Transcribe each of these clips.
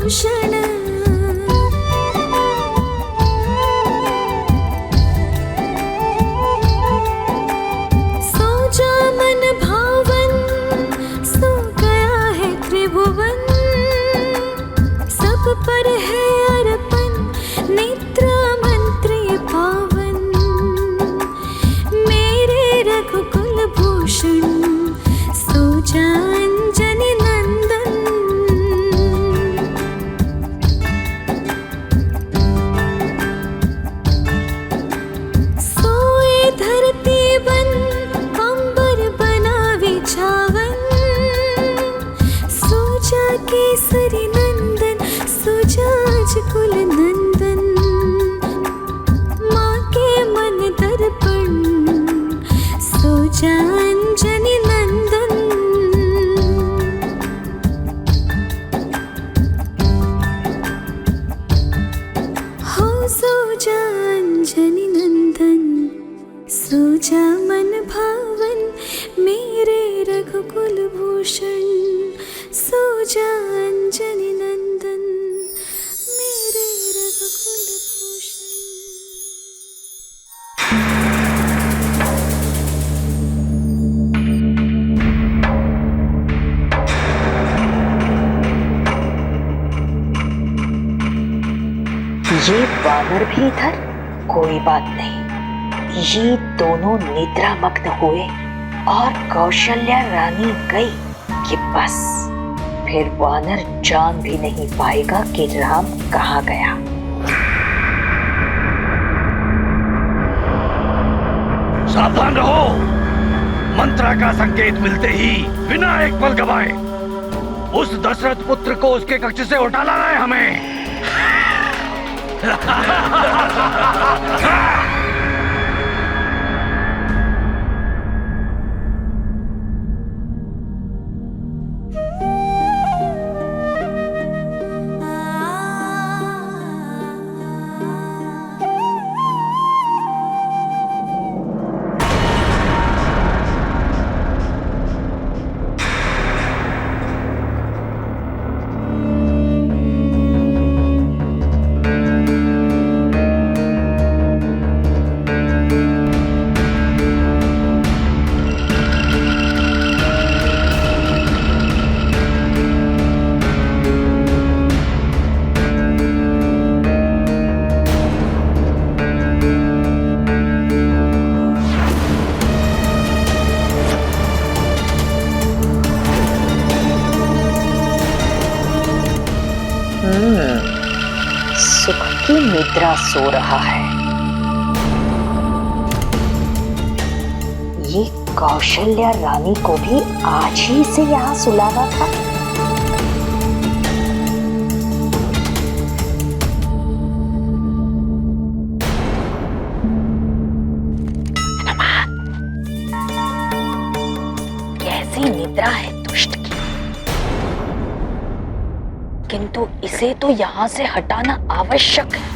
भूषण। सो जा मन भावन, सो गया है त्रिभुवन। सब पर है अर्पण नेत्र मंत्र ये पावन। मेरे रघुकुल भूषण सो जा अंजनी नंदन। सोए धरती बन अंबर बना विछावन। सो जा केसरी नंदन, सो जा कुल नंदन। माँ के मन दर्पण सो जा अंजनी नंदन। हो सो जा अंजनी नंदन, सो जा मन भावन। मेरे रघुकुल भूषण सो जा अंजनी नंदन। मेरे रघुकुल भूषण। ये वानर भी इधर, कोई बात नहीं। ये दोनों निद्रामग्न हुए और कौशल्या रानी गई कि बस फिर वानर जान भी नहीं पाएगा कि राम कहाँ गया। सावधान रहो, मंत्रा का संकेत मिलते ही बिना एक पल गवाए उस दशरथ पुत्र को उसके कक्ष से उठा लाना है हमें। सुख की निद्रा सो रहा है। ये कौशल्या रानी को भी आज ही से यहाँ सुलाना था। कैसी निद्रा है दुष्ट की, किंतु इसे तो यहाँ से हटाना आवश्यक है।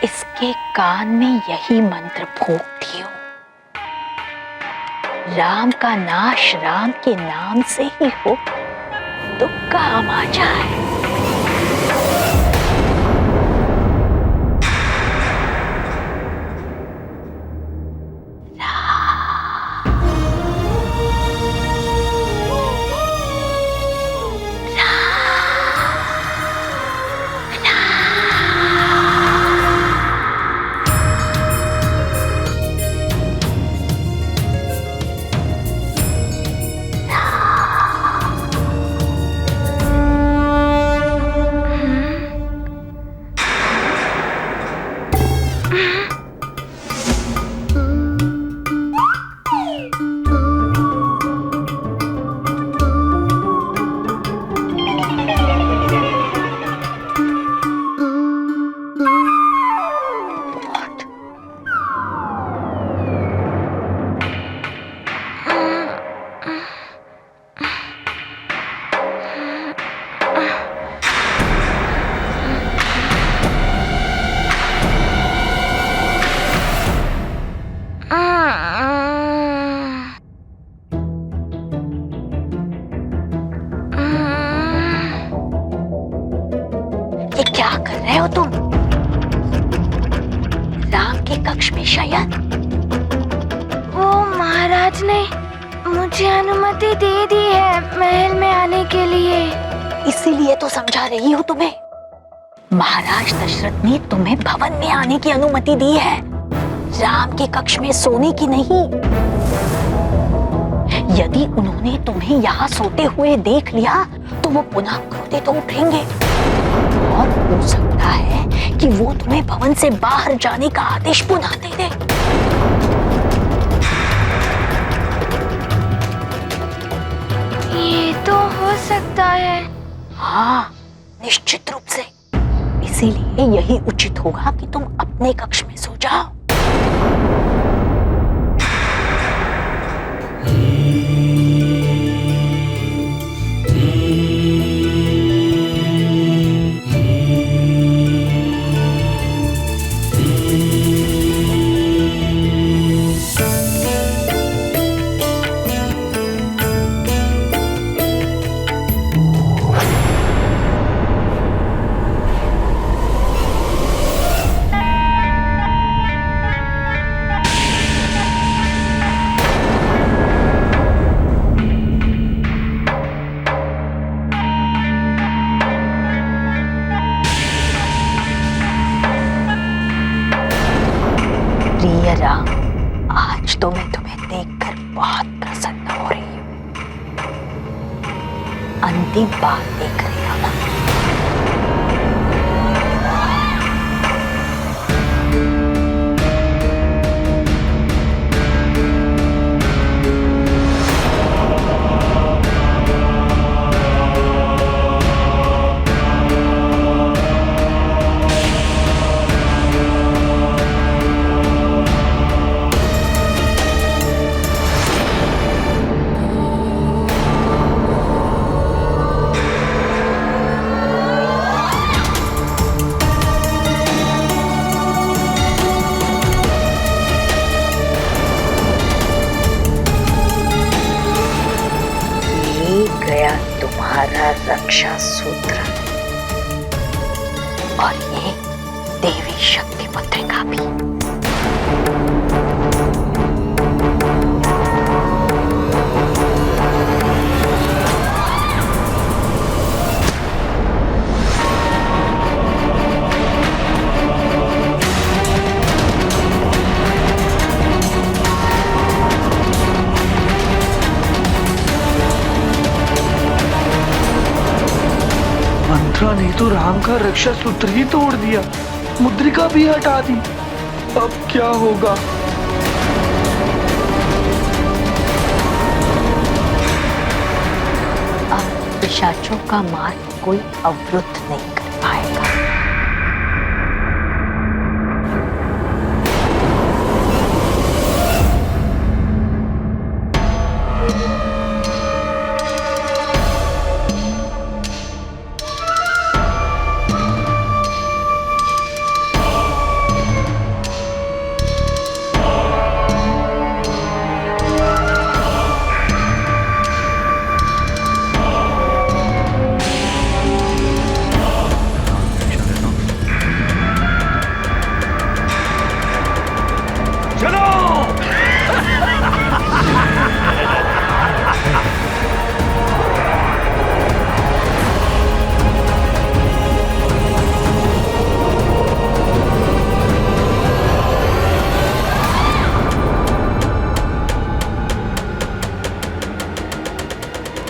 इसके कान में यही मंत्र फूंक दियो। राम का नाश राम के नाम से ही हो, दुख का हम आ जाए। हो तुम? राम के कक्ष में शयन? वो महाराज ने मुझे अनुमति दे दी है महल में आने के लिए। इसीलिए तो समझा रही हूँ तुम्हें। महाराज दशरथ ने तुम्हें भवन में आने की अनुमति दी है, राम के कक्ष में सोने की नहीं। यदि उन्होंने तुम्हें यहाँ सोते हुए देख लिया तो वो पुनः क्रोधित तो उठेंगे और हो सकता है कि वो तुम्हें भवन से बाहर जाने का आदेश पुनः दे दे। ये तो हो सकता है। हाँ, निश्चित रूप से। इसीलिए यही उचित होगा कि तुम अपने कक्ष में सो जाओ। प्रिय राम, आज तो मैं तुम्हें देखकर बहुत प्रसन्न हो रही हूँ। अंतिम बार देख रही हो ना? गया तुम्हारा रक्षा सूत्र और ये देवी शक्ति पत्रिका भी। मंत्रा ने तो राम का रक्षा सूत्र ही तोड़ दिया, मुद्रिका भी हटा दी। अब क्या होगा? अब पिशाचों का मार्ग कोई अवरुद्ध नहीं कर पाएगा।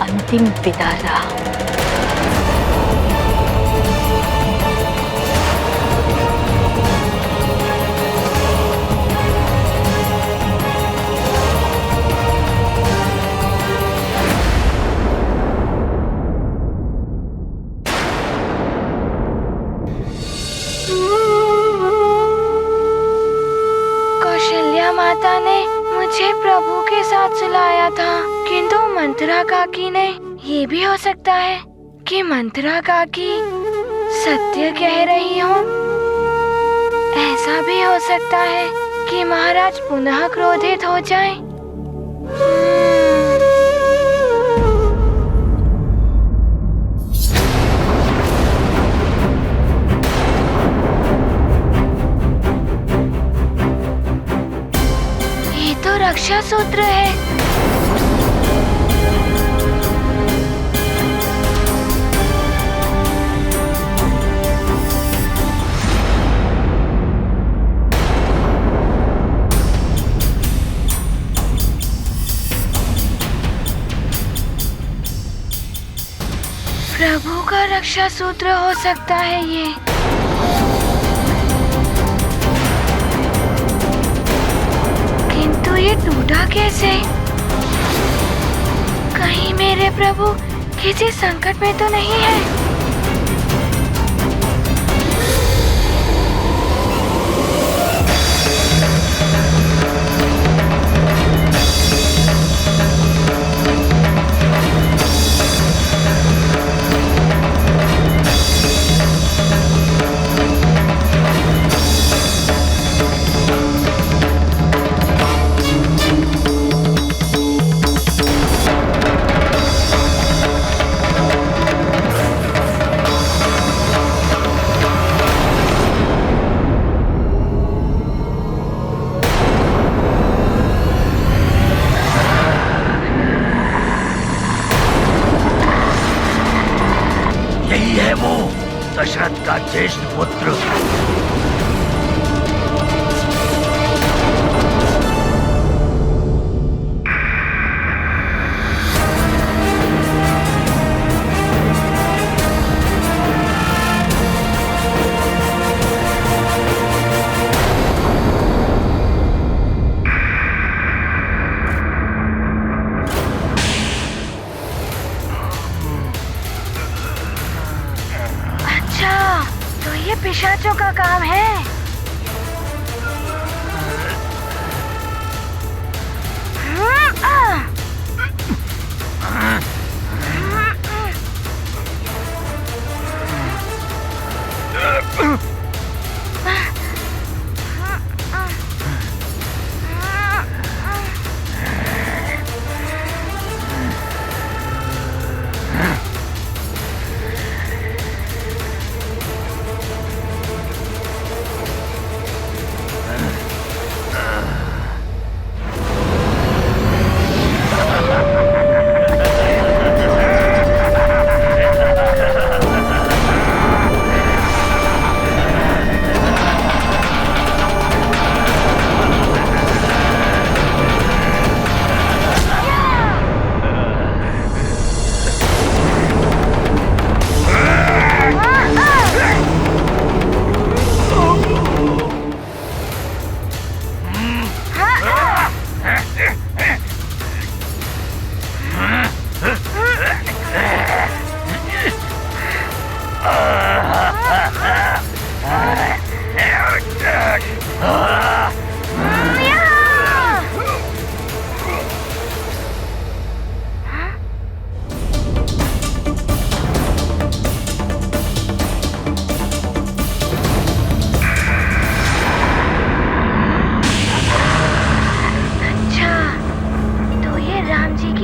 अंतिम विदा राम। कौशल्या माता ने मुझे प्रभु के साथ सुलाया था, किंतु मंत्रा काकी ने। ये भी हो सकता है कि मंत्रा काकी सत्य कह रही हो। ऐसा भी हो सकता है कि महाराज पुनः क्रोधित हो जाएं। रक्षा सूत्र है। प्रभु का रक्षा सूत्र हो सकता है ये। किंतु ये टूटा कैसे? कहीं मेरे प्रभु किसी संकट में तो नहीं है? यही है वो दशरथ का ज्येष्ठ पुत्र। तो ये पिशाचों का काम है।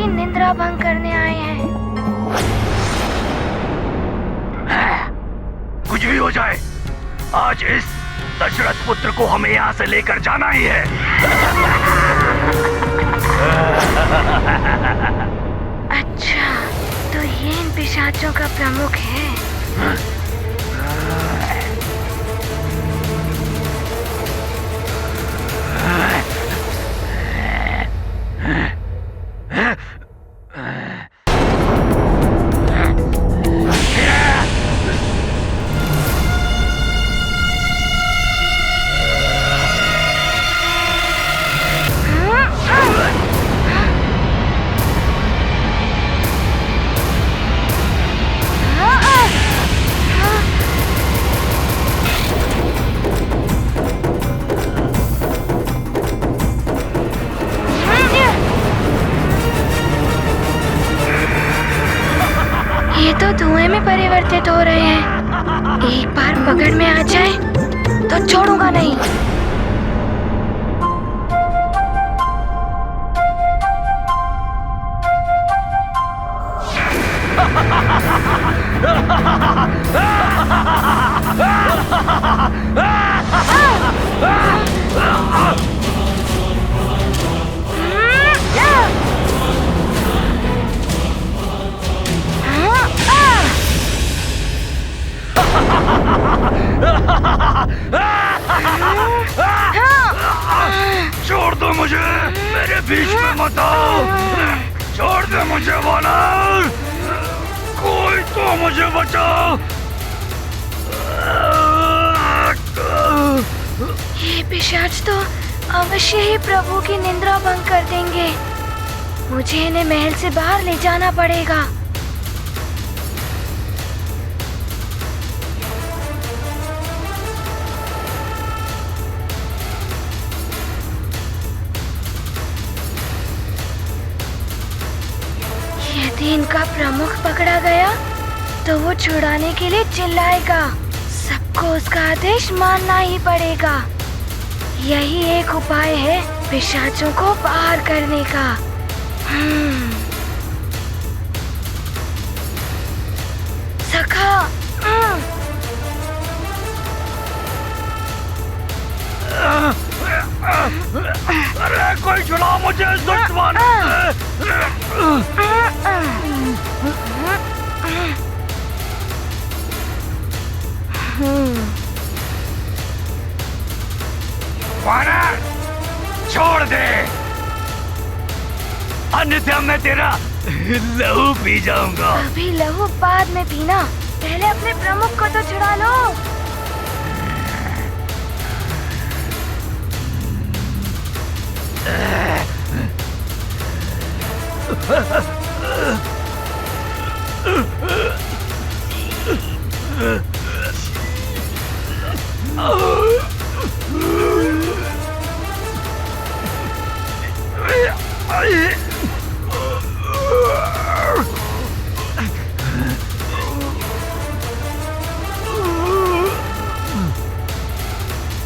निद्रा भंग करने आए हैं। कुछ भी हो जाए, आज इस दशरथ पुत्र को हमें यहाँ से लेकर जाना ही है। अच्छा, तो ये इन पिशाचों का प्रमुख है। ये तो धुएं में परिवर्तित हो रहे हैं। एक बार पकड़ में आ जाए तो छोड़ूंगा नहीं। छोड़ दो मुझे, मेरे बीच में मत आओ। छोड़ दो मुझे वानर, कोई तो मुझे बचाओ। ये पिशाच तो अवश्य ही प्रभु की निंद्रा भंग कर देंगे। मुझे इन्हें महल से बाहर ले जाना पड़ेगा। यदि इनका प्रमुख पकड़ा गया तो वो छुड़ाने के लिए चिल्लाएगा। सबको उसका आदेश मानना ही पड़ेगा। यही एक उपाय है पिशाचों को बाहर करने का। सखा, अरे कोई छुड़ाओ मुझे इस दुष्ट वानर से। वानर, छोड़ दे, अन्यथा मैं तेरा लहू पी जाऊंगा। अभी लहू बाद में पीना, पहले अपने प्रमुख को तो छुड़ा लो।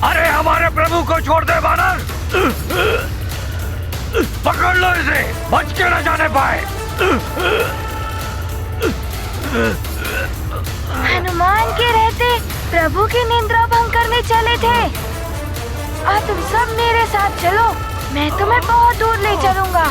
अरे हमारे प्रभु को छोड़ दे वानर, पकड़ लो इसे, बच के न जाने पाए। हनुमान के रहते प्रभु की निंद्रा भंग करने चले थे। और तुम सब मेरे साथ चलो, मैं तुम्हें बहुत दूर ले चलूंगा।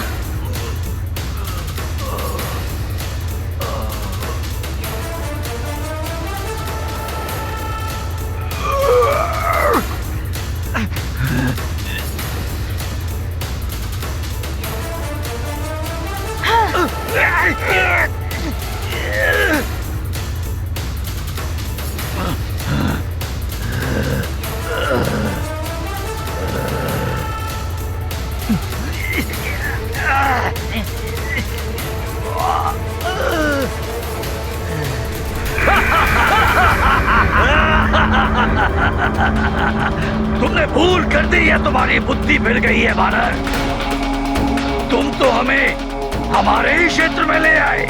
तुमने भूल कर दी है, तुम्हारी बुद्धि फिर गई है वानर। तुम तो हमें हमारे ही क्षेत्र में ले आए।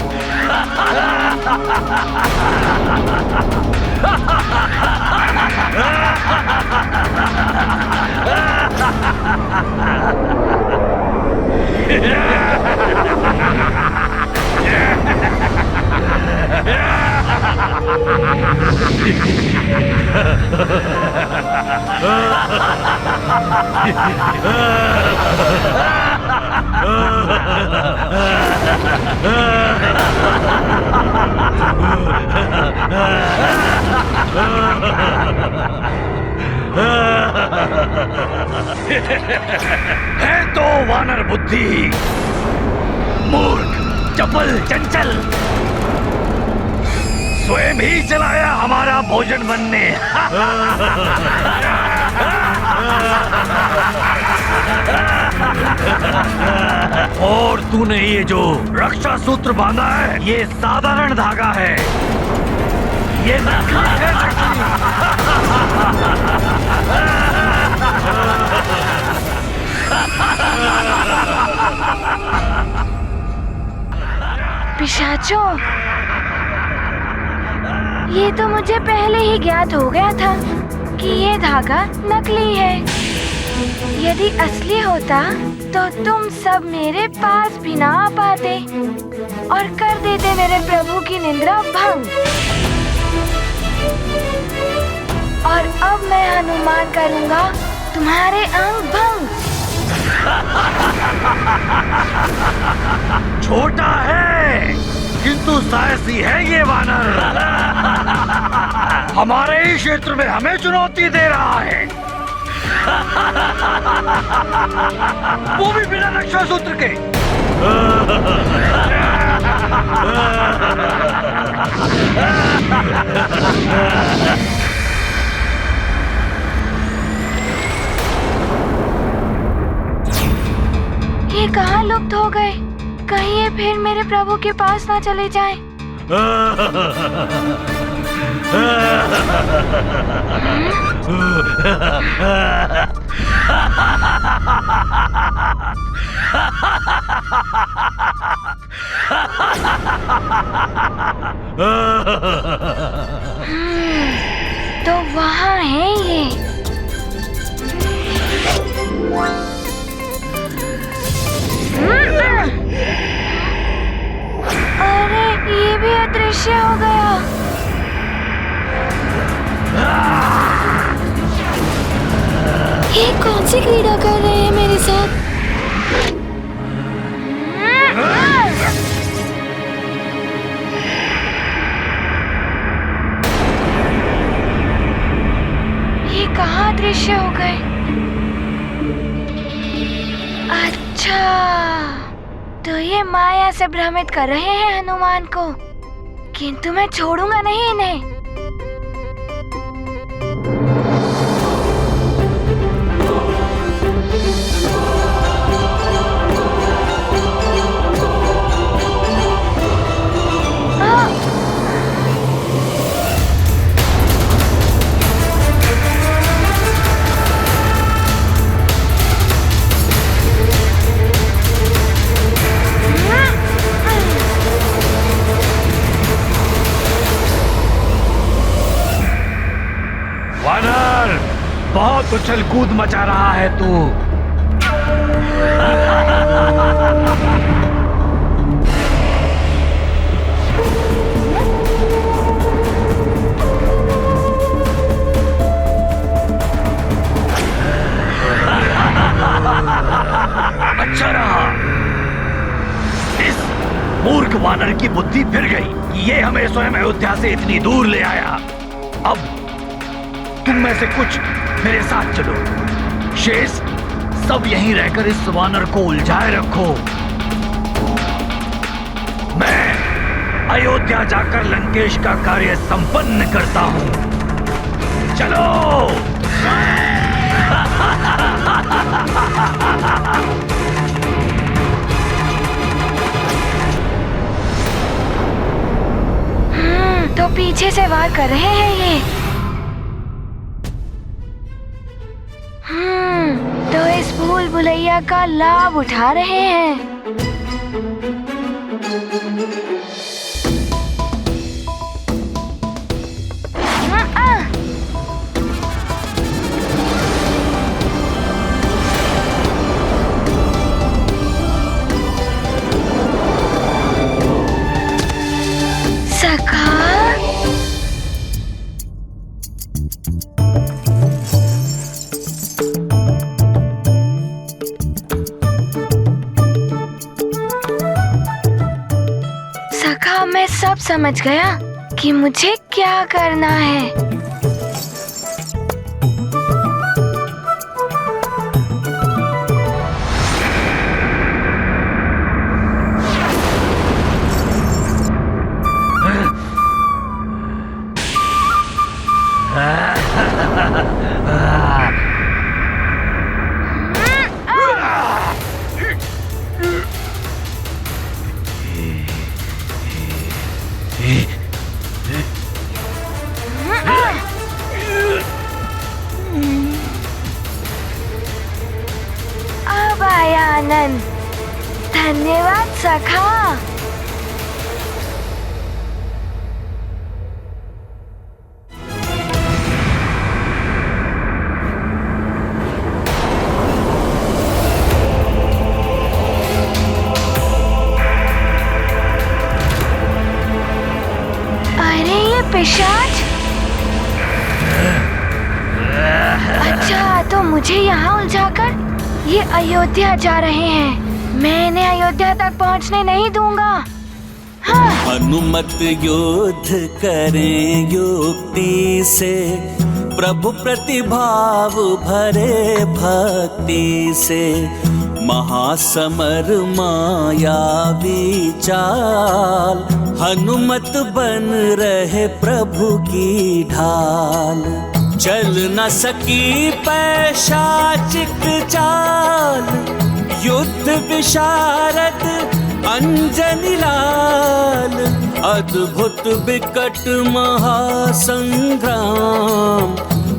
है तो वानर बुद्धि, मूर्ख, चपल, चंचल, स्वयं ही चलाया हमारा भोजन बनने। और तूने ये जो रक्षा सूत्र बांधा है, ये साधारण धागा है, ये नकली है, पिशाचों, ये तो मुझे पहले ही ज्ञात हो गया था कि ये धागा नकली है। यदि असली होता तो तुम सब मेरे पास भी ना आ पाते और कर देते मेरे प्रभु की निंद्रा भंग। और अब मैं हनुमान करूंगा तुम्हारे अंग भंग। छोटा है किंतु साहसी है ये वानर। हमारे ही क्षेत्र में हमें चुनौती दे रहा है, वो भी बिना रक्षा सूत्र के। ये कहाँ लुप्त हो गए? कहीं ये फिर मेरे प्रभु के पास ना चले जाएं। तो वहाँ है ये। अरे ये भी अदृश्य हो गया। ये कौन सी क्रीड़ा कर रहे हैं मेरे साथ? ये कहाँ अदृश्य हो गए? अच्छा, तो ये माया से भ्रमित कर रहे हैं हनुमान को, किंतु मैं छोड़ूंगा नहीं इन्हें। वानर, बहुत उछल कूद मचा रहा है तू। अच्छा रहा, इस मूर्ख वानर की बुद्धि फिर गई कि ये हमें स्वयं अयोध्या से इतनी दूर ले आया। अब तुम में से कुछ मेरे साथ चलो, शेष सब यहीं रहकर इस वानर को उलझाए रखो। मैं अयोध्या जाकर लंकेश का कार्य संपन्न करता हूं। चलो। तो पीछे से वार कर रहे हैं ये। तो इस भूल भुलैया का लाभ उठा रहे हैं। सखा, मैं सब समझ गया कि मुझे क्या करना है। अब आया आनंद। धन्यवाद सखा। अरे ये पिशाच! अच्छा, तो मुझे यहाँ उलझाकर ये अयोध्या जा रहे हैं। मैं इन्हें अयोध्या तक पहुँचने नहीं दूंगा। हाँ। हनुमत युद्ध करें युक्ति से, प्रभु प्रतिभाव भरे भक्ति से। महासमर मायावी चाल, हनुमत बन रहे प्रभु की ढाल। चल न सकी पैशाचिक चाल, युद्ध विशारद अंजनी लाल। अद्भुत विकट महासंग्राम,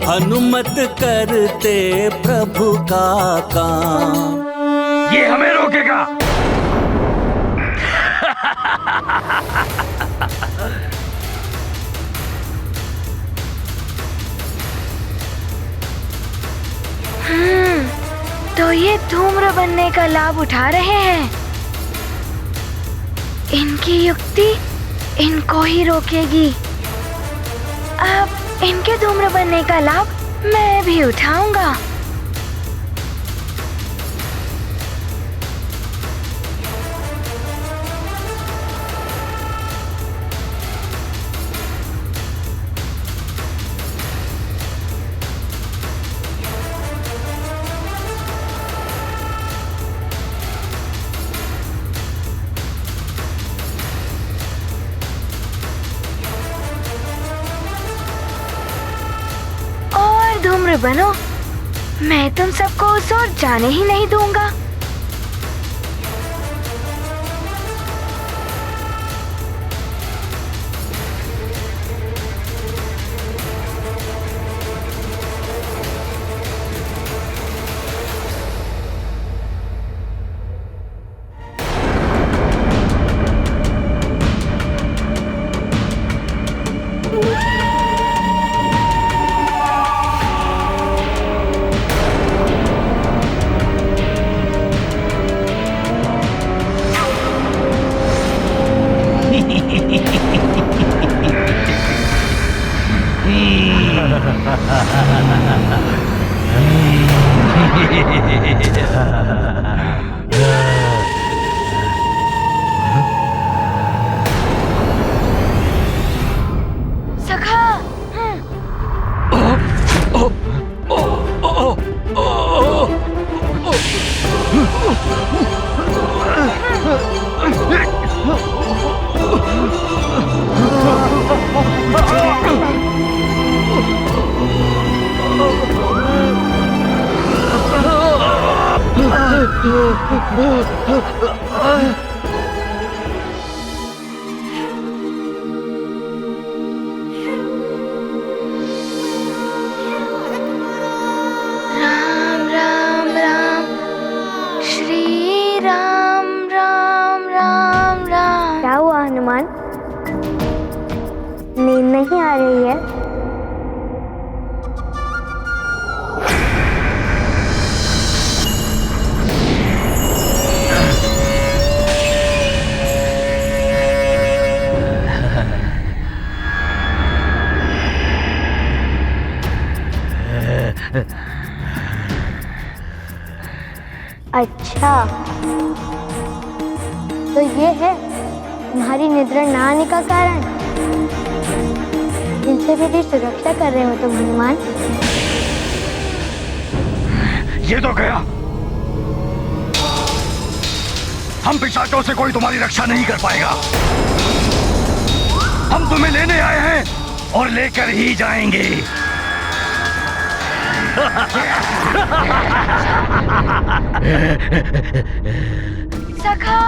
हनुमत करते प्रभु का काम। ये हमें रोकेगा? तो ये धूम्र बनने का लाभ उठा रहे हैं। इनकी युक्ति इनको ही रोकेगी। अब इनके धूम्र बनने का लाभ मैं भी उठाऊंगा। धूम्र बनो, मैं तुम सबको उस ओर जाने ही नहीं दूंगा। राम राम राम, श्री राम राम राम राम। क्या हुआ हनुमान, नींद नहीं आ रही है? अच्छा, तो ये है तुम्हारी निद्रा ना आने का कारण। इनसे मेरी सुरक्षा कर रहे हो तुम हनुमान। ये तो गया। हम पिशाचों से कोई तुम्हारी रक्षा नहीं कर पाएगा। हम तुम्हें लेने आए हैं और लेकर ही जाएंगे। सखा,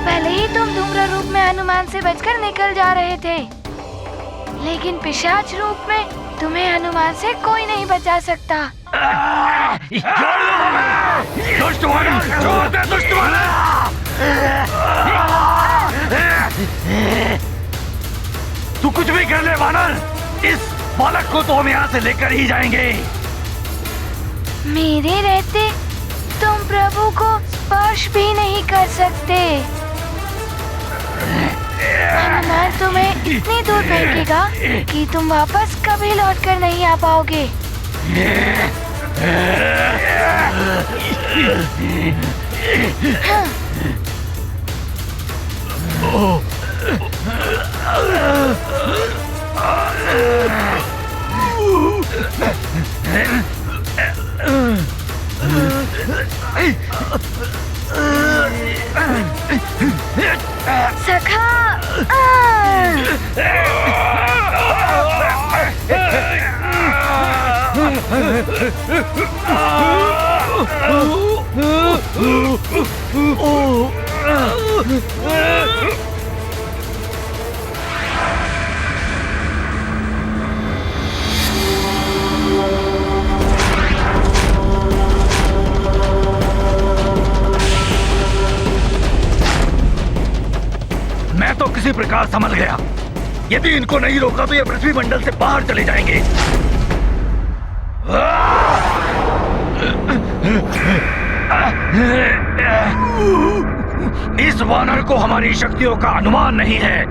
पहले ही तुम धूम्र रूप में हनुमान से बचकर निकल जा रहे थे, लेकिन पिशाच रूप में तुम्हें हनुमान से कोई नहीं बचा सकता। दुष्ट वानर, छोड़ दे दुष्ट वानर। तू कुछ भी कर ले वानर, इस बालक को तो हम यहाँ से लेकर ही जाएंगे। मेरे रहते तुम प्रभु को स्पर्श भी नहीं कर सकते। हनुमान तुम्हें इतनी दूर फेंकेगा कि तुम वापस कभी लौटकर नहीं आ पाओगे। हाँ। सखा मैं तो किसी प्रकार संभल गया। यदि इनको नहीं रोका तो ये पृथ्वी मंडल से बाहर चले जाएंगे। इस वानर को हमारी शक्तियों का अनुमान नहीं है।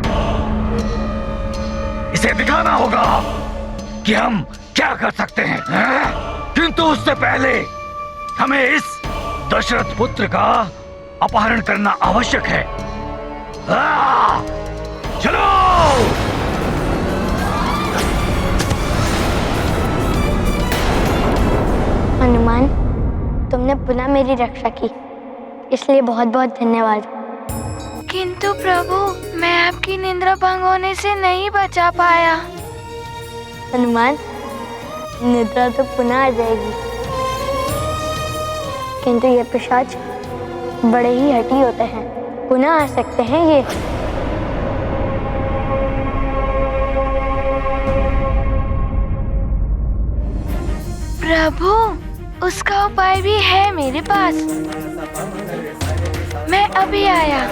इसे दिखाना होगा कि हम क्या कर सकते हैं। किंतु उससे पहले हमें इस दशरथ पुत्र का अपहरण करना आवश्यक है। चलो। हनुमान, तुमने पुनः मेरी रक्षा की, इसलिए बहुत बहुत धन्यवाद। किंतु प्रभु, मैं आपकी निद्रा भंग होने से नहीं बचा पाया। हनुमान, निद्रा तो पुनः आ जाएगी, किंतु ये पिशाच बड़े ही हठी होते हैं, पुनः आ सकते हैं ये। प्रभु, उसका उपाय भी है मेरे पास। मैं अभी आया।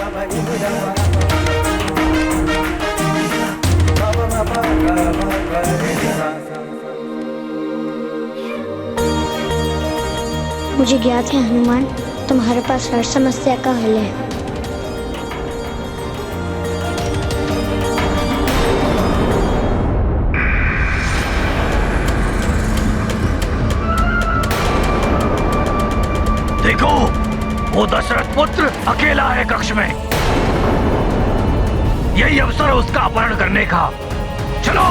मुझे ज्ञात है हनुमान, तुम्हारे पास हर समस्या का हल है। देखो, वो दशरथ पुत्र अकेला है कक्ष में। यही अवसर है उसका अपहरण करने का। चलो।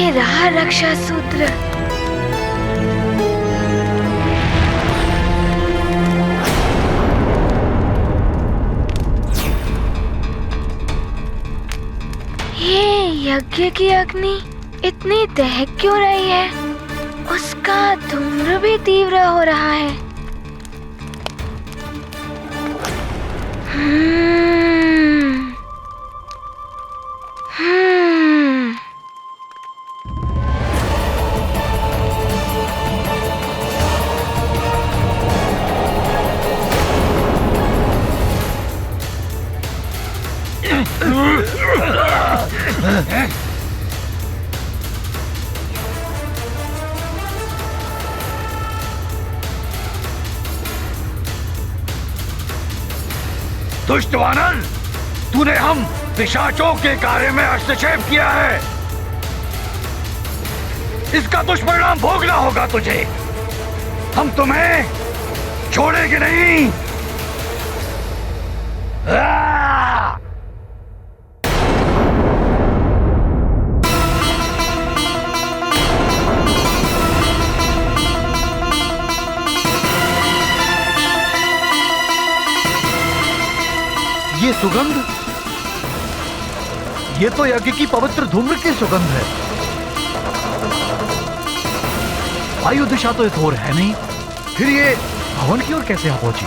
रहा रक्षा सूत्र। ये यज्ञ की अग्नि इतनी दहक क्यों रही है? उसका धूम्र भी तीव्र हो रहा है। दुष्ट वानर, तूने हम पिशाचों के कार्य में हस्तक्षेप किया है। इसका दुष्परिणाम भोगना होगा तुझे। हम तुम्हें छोड़ेंगे नहीं। ये सुगंध, ये तो यज्ञ की पवित्र धूम्र की सुगंध है। वायु दिशा तो इस ओर है नहीं, फिर ये भवन की ओर कैसे आ पहुंची?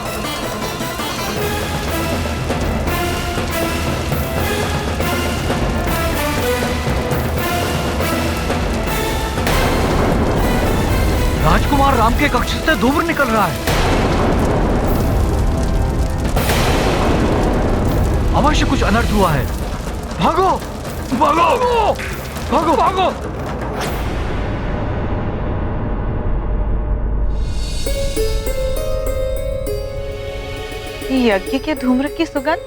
बाहर राम के कक्ष से धूम्र निकल रहा है। अवश्य कुछ अनर्थ हुआ है। भागो भागो भागो भागो। यज्ञ के धूम्र की सुगंध,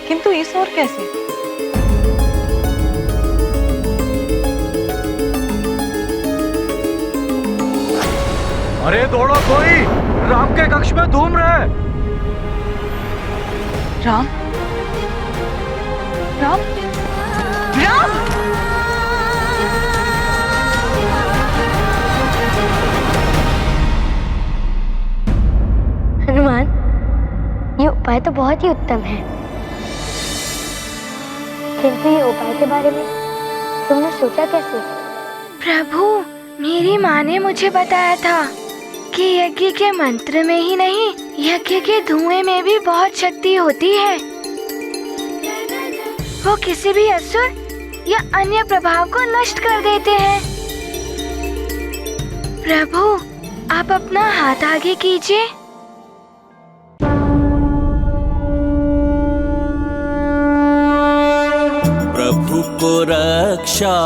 किंतु इस ओर कैसे? अरे दौड़ो कोई, राम के कक्ष में धूम्र है। राम राम राम! हनुमान, ये उपाय तो बहुत ही उत्तम है, किंतु ये उपाय के बारे में तुमने सोचा कैसे? प्रभु, मेरी माँ ने मुझे बताया था कि यज्ञ के मंत्र में ही नहीं, यज्ञ के धुएं में भी बहुत शक्ति होती है। वो किसी भी असुर या अन्य प्रभाव को नष्ट कर देते हैं। प्रभु, आप अपना हाथ आगे कीजिए। प्रभु को रक्षा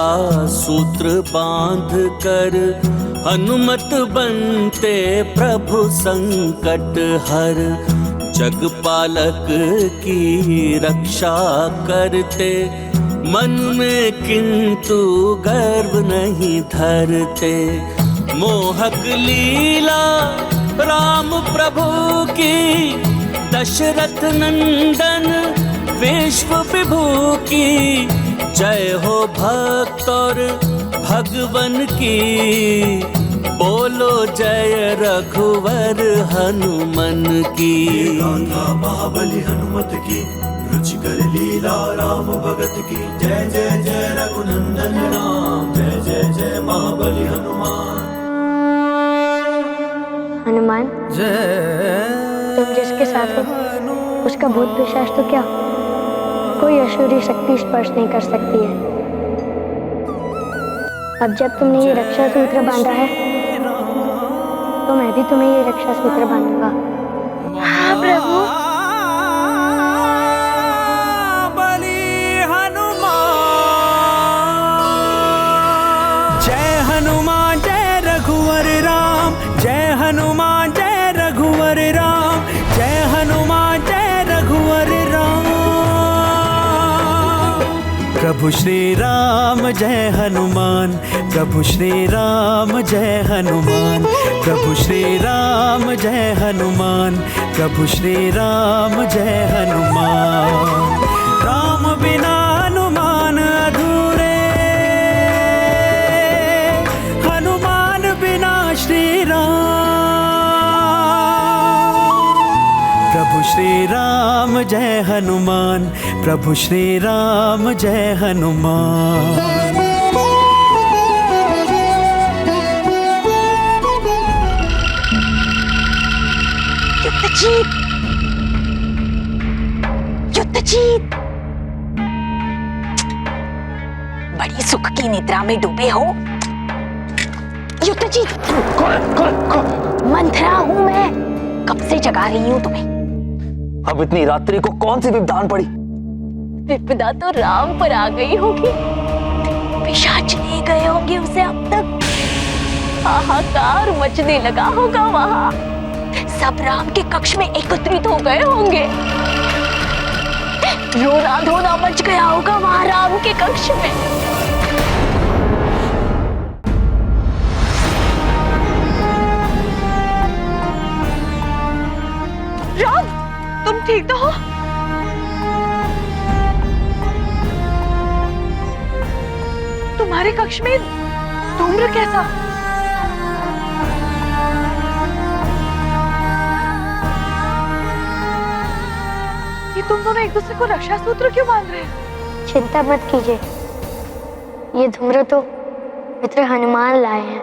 सूत्र बांध कर हनुमत बनते प्रभु संकट हर। जगपालक की रक्षा करते मन में किंतु गर्व नहीं धरते। मोहक लीला राम प्रभु की, दशरथ नंदन विश्व विभू की। जय हो भक्त और भगवन की, बोलो जय रघुवर हनुमन की। गाथा महाबली हनुमत की, रुचिकर लीला राम भगत की। जय जय जय रघुनंदन राम, जय जय जय महाबली हनुमान। हनुमान, तुम जिसके साथ हो उसका भूत पिशाच तो क्या, कोई असुरी शक्ति स्पर्श नहीं कर सकती है। अब जब तुमने ये रक्षा सूत्र बांधा है, तो मैं भी तुम्हें ये रक्षा सूत्र बांधूंगा। हाँ प्रभु। जय हनुमान जय रघुवर राम, जय हनुमान जय रघुवर राम, जय हनुमान जय रघुवर राम। प्रभु श्री राम जय हनुमान, प्रभु श्री राम जय हनुमान, प्रभु श्री राम जय हनुमान, प्रभु श्री राम जय हनुमान। राम बिना हनुमान अधूरे, हनुमान बिना श्री राम। प्रभु श्री राम जय हनुमान, प्रभु श्री राम जय हनुमान। युद्धजीत, युद्धजीत, बड़ी सुख की निद्रा में डूबे हो। युद्धजीत, मंथरा हूं मैं, कब से जगा रही हूं तुम्हें। अब इतनी रात्रि को कौन सी विपदान पड़ी? विपदा तो राम पर आ गई होगी, पिशाच ले गए होंगे उसे अब तक। हाहाकार मचने लगा होगा वहां, सब राम के कक्ष में एकत्रित हो गए होंगे। रोना धोना मच गया होगा वहां राम के कक्ष में। राम, तुम ठीक तो हो? तुम्हारे कक्ष में धूम्र कैसा? ये तुम दोनों एक दूसरे को रक्षा सूत्र क्यों बांध रहे हैं? चिंता मत कीजिए, ये धूम्र तो मित्र हनुमान लाए हैं।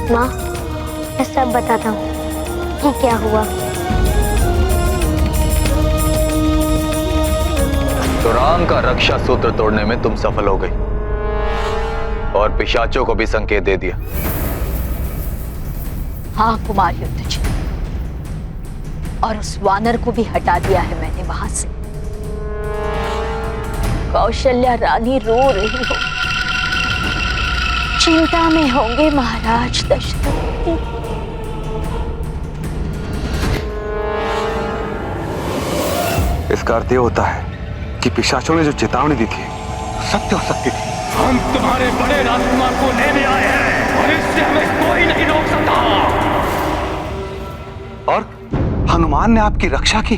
माँ, मैं सब बताता हूँ कि क्या हुआ। तो राम का रक्षा सूत्र तोड़ने में तुम सफल हो गई और पिशाचों को भी संकेत दे दिया। हाँ कुमार युधिष्ठिर, और उस वानर को भी हटा दिया है मैंने वहां से। कौशल्या रानी रो रही हो, चिंता में होंगे महाराज दशरथ। इसका अर्थ यह होता है कि पिशाचों ने जो चेतावनी दी थी सत्य हो सकती थी। हम तुम्हारे बड़े राजकुमार को लेने आए हैं और इससे हमें कोई नहीं रोक सकता। और हनुमान ने आपकी रक्षा की?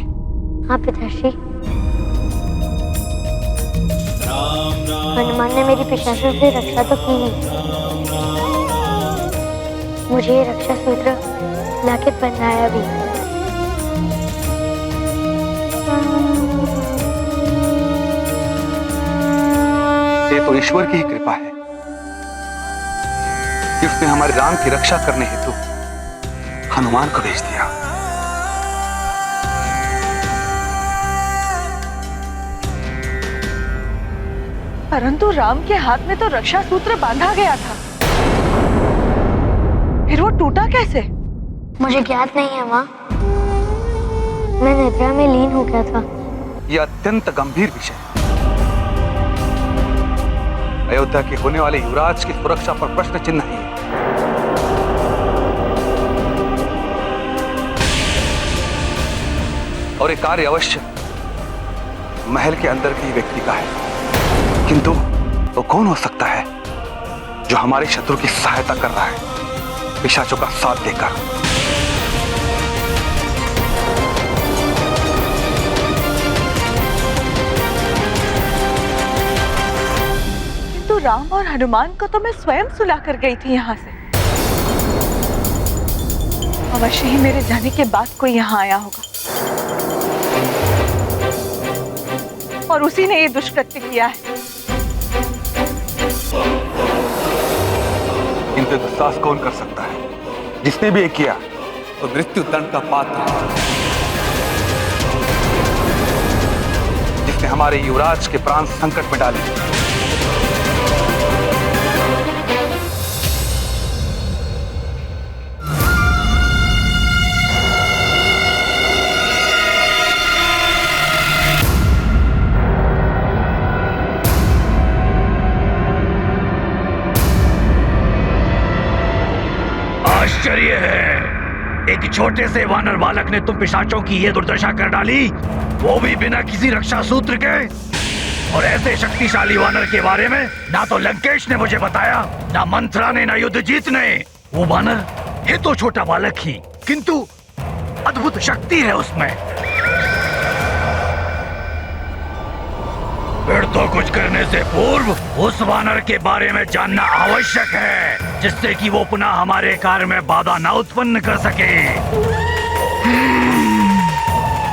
हाँ पिताश्री, हनुमान ने मेरी पिशाचों से रक्षा तो की ही, मुझे ये रक्षा सूत्र लाके पहनाया भी। ये तो ईश्वर की ही कृपा है कि उसने हमारे राम की रक्षा करने हेतु हनुमान को भेज दिया। परंतु राम के हाथ में तो रक्षा सूत्र बांधा गया था, फिर वो टूटा कैसे? मुझे ज्ञात नहीं है माँ, मैं निद्रा में लीन हो गया था। यह अत्यंत गंभीर विषय है। अयोध्या के होने वाले युवराज की सुरक्षा पर प्रश्न चिन्ह ही है। और ये कार्य अवश्य महल के अंदर के ही व्यक्ति का है, किंतु वो कौन हो सकता है जो हमारे शत्रु की सहायता कर रहा है पिशाचों का साथ देकर? किंतु राम और हनुमान को तो मैं स्वयं सुला कर गई थी यहाँ से। अवश्य ही मेरे जाने के बाद कोई यहाँ आया होगा और उसी ने ये दुष्कृत्य किया है। इनसे दुस्साहस कौन कर सकता है? जिसने भी ये किया तो मृत्यु दंड का पात्र है। जिसने हमारे युवराज के प्राण संकट में डाले। आश्चर्य है, एक छोटे से वानर बालक ने तुम पिशाचों की ये दुर्दशा कर डाली, वो भी बिना किसी रक्षा सूत्र के। और ऐसे शक्तिशाली वानर के बारे में ना तो लंकेश ने मुझे बताया, ना मंथरा ने, ना युद्धजीत ने। वो वानर है तो छोटा बालक ही, किंतु अद्भुत शक्ति है उसमें। फिर तो कुछ करने से पूर्व उस वानर के बारे में जानना आवश्यक है, जिससे कि वो पुनः हमारे कार्य में बाधा न उत्पन्न कर सके।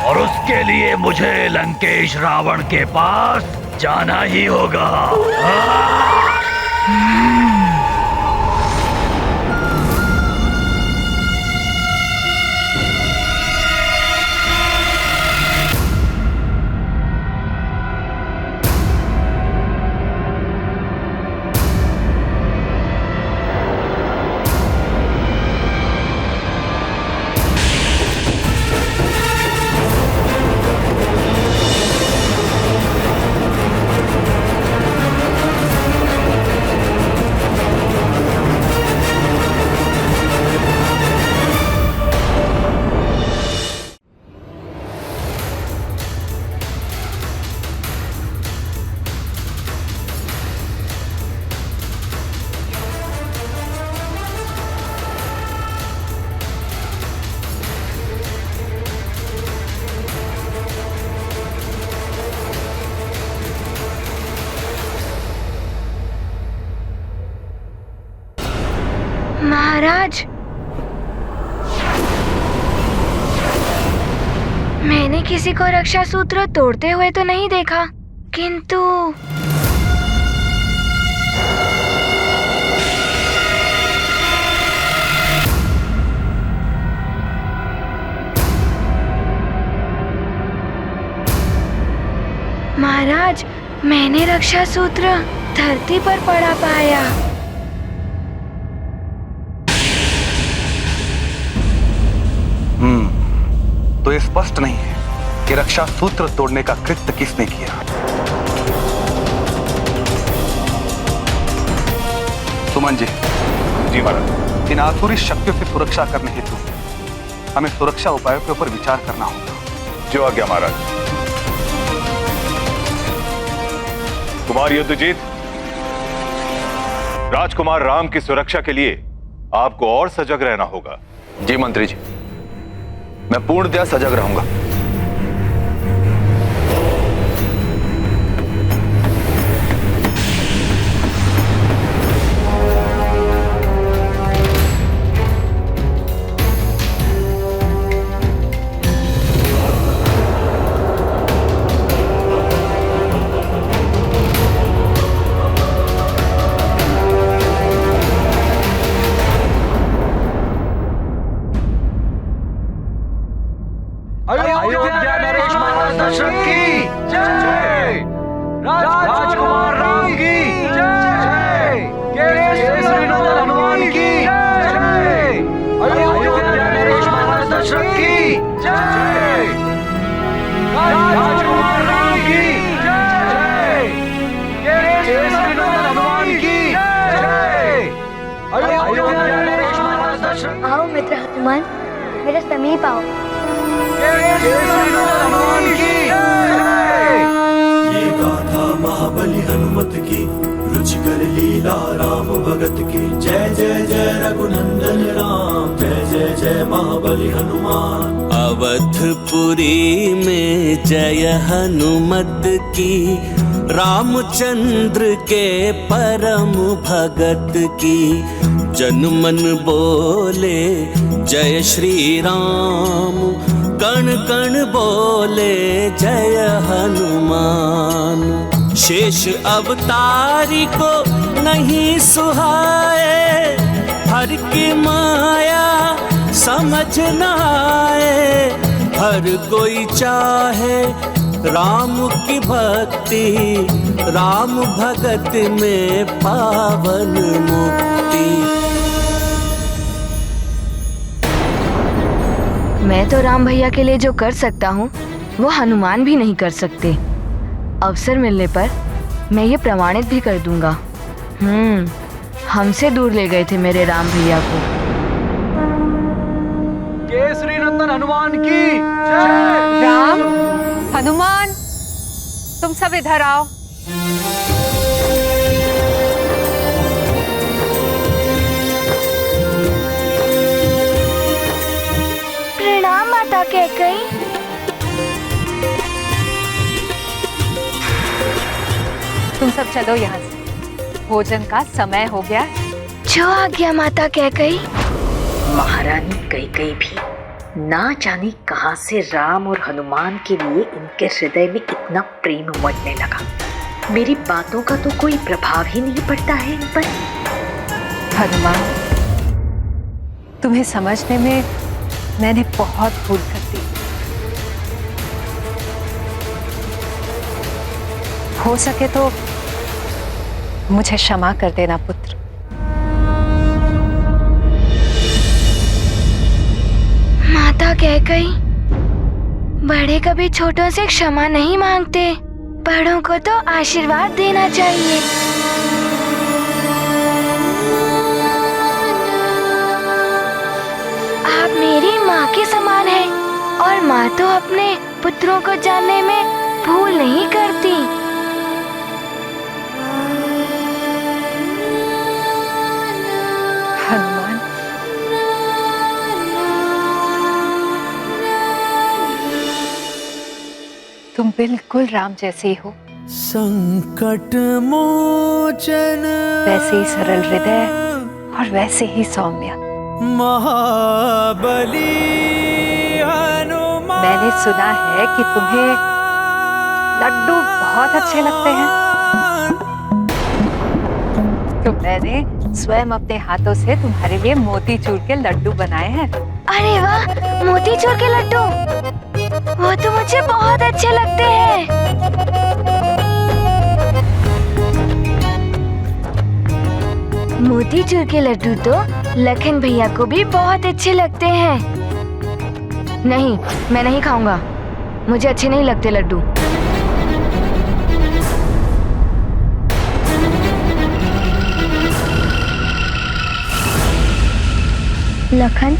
और उसके लिए मुझे लंकेश रावण के पास जाना ही होगा। महाराज, मैंने किसी को रक्षा सूत्र तोड़ते हुए तो नहीं देखा, किंतु महाराज, मैंने रक्षा सूत्र धरती पर पड़ा पाया। तो ये स्पष्ट नहीं है कि रक्षा सूत्र तोड़ने का कृत्य किसने किया। सुमन जी। जी महाराज। इन आसुरी शक्तियों से सुरक्षा करने हेतु हमें सुरक्षा उपायों के ऊपर विचार करना होगा। जो आज्ञा महाराज। कुमार युद्धजीत, राजकुमार राम की सुरक्षा के लिए आपको और सजग रहना होगा। जी मंत्री जी, मैं पूर्णतया सजग रहूंगा। अयोध्या नरेश महाराज दशरथ की जय। राजकुमार राम की जय। केसरी नंदन हनुमान की जय। अयोध्या नरेश महाराज दशरथ की जय। राजकुमार राम की जय। केसरी नंदन हनुमान की जय। अयोध्या नरेश महाराज दशरथ। आओ मित्र हनुमान, मेरे समीप आओ। ये गाथा महाबली हनुमत की, रुचिकर लीला राम भगत की। जय जय जय रघुनंदन राम, जय जय जय महाबली हनुमान। अवधपुरी में जय हनुमत की, रामचंद्र के परम भगत की। जन मन बोले जय श्री राम, कण कण बोले जय हनुमान। शेष अवतारी को नहीं सुहाए, हर की माया समझ न आए। हर कोई चाहे राम की भक्ति, राम भगत में पावन मुक्ति। मैं तो राम भैया के लिए जो कर सकता हूँ वो हनुमान भी नहीं कर सकते। अवसर मिलने पर मैं ये प्रमाणित भी कर दूंगा। हमसे दूर ले गए थे मेरे राम भैया को। केसरी नंदन हनुमान की जय। राम, हनुमान, तुम सब इधर आओ। प्रणाम माता कैकेयी। तुम सब चलो यहाँ से, भोजन का समय हो गया। जो आज्ञा माता कैकेयी। महारानी कैकेयी भी ना जाने कहां से राम और हनुमान के लिए इनके हृदय में इतना प्रेम उमड़ने लगा। मेरी बातों का तो कोई प्रभाव ही नहीं पड़ता है इन पर। हनुमान, तुम्हें समझने में मैंने बहुत भूल कर दी। हो सके तो मुझे क्षमा कर देना पुत्र। माता कैकेयी, बड़े कभी छोटों से क्षमा नहीं मांगते, बड़ों को तो आशीर्वाद देना चाहिए। आप मेरी माँ के समान हैं और माँ तो अपने पुत्रों को जानने में भूल नहीं करती। हनुमान, तुम बिल्कुल राम जैसे ही हो। संकट मोचन, वैसे ही सरल हृदय और वैसे ही सौम्य। महाबली हनुमान। मैंने सुना है कि तुम्हें लड्डू बहुत अच्छे लगते हैं, तो मैंने स्वयं अपने हाथों से तुम्हारे लिए मोतीचूर के लड्डू बनाए हैं। अरे वाह, मोतीचूर के लड्डू, वो तो मुझे बहुत अच्छे लगते हैं। मोतीचूर के लड्डू तो लखन भैया को भी बहुत अच्छे लगते हैं। नहीं, मैं नहीं खाऊंगा, मुझे अच्छे नहीं लगते लड्डू। लखन,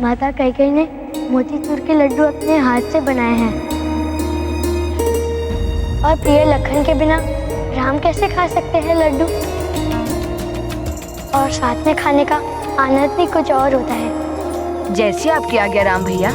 माता कैकेयी ने मोतीचूर के लड्डू अपने हाथ से बनाए हैं और प्रिय लखन के बिना राम कैसे खा सकते हैं लड्डू? और साथ में खाने का आनंद भी कुछ और होता है। जैसी आपकी आज्ञा राम भैया।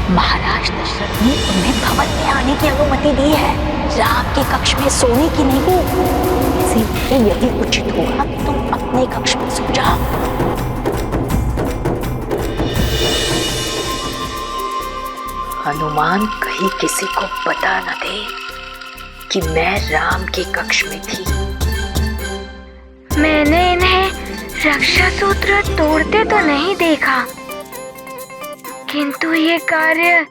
महाराज दशरथ ने तुम्हें भवन में आने की अनुमति दी है, राम के कक्ष में सोने की नहीं। इसलिए यही उचित होगा कि तुम अपने कक्ष में सो जाओ। हनुमान कहीं किसी को पता न दे कि मैं राम के कक्ष में थी। मैंने इन्हें रक्षा सूत्र तोड़ते तो नहीं देखा, किंतु ये कार्य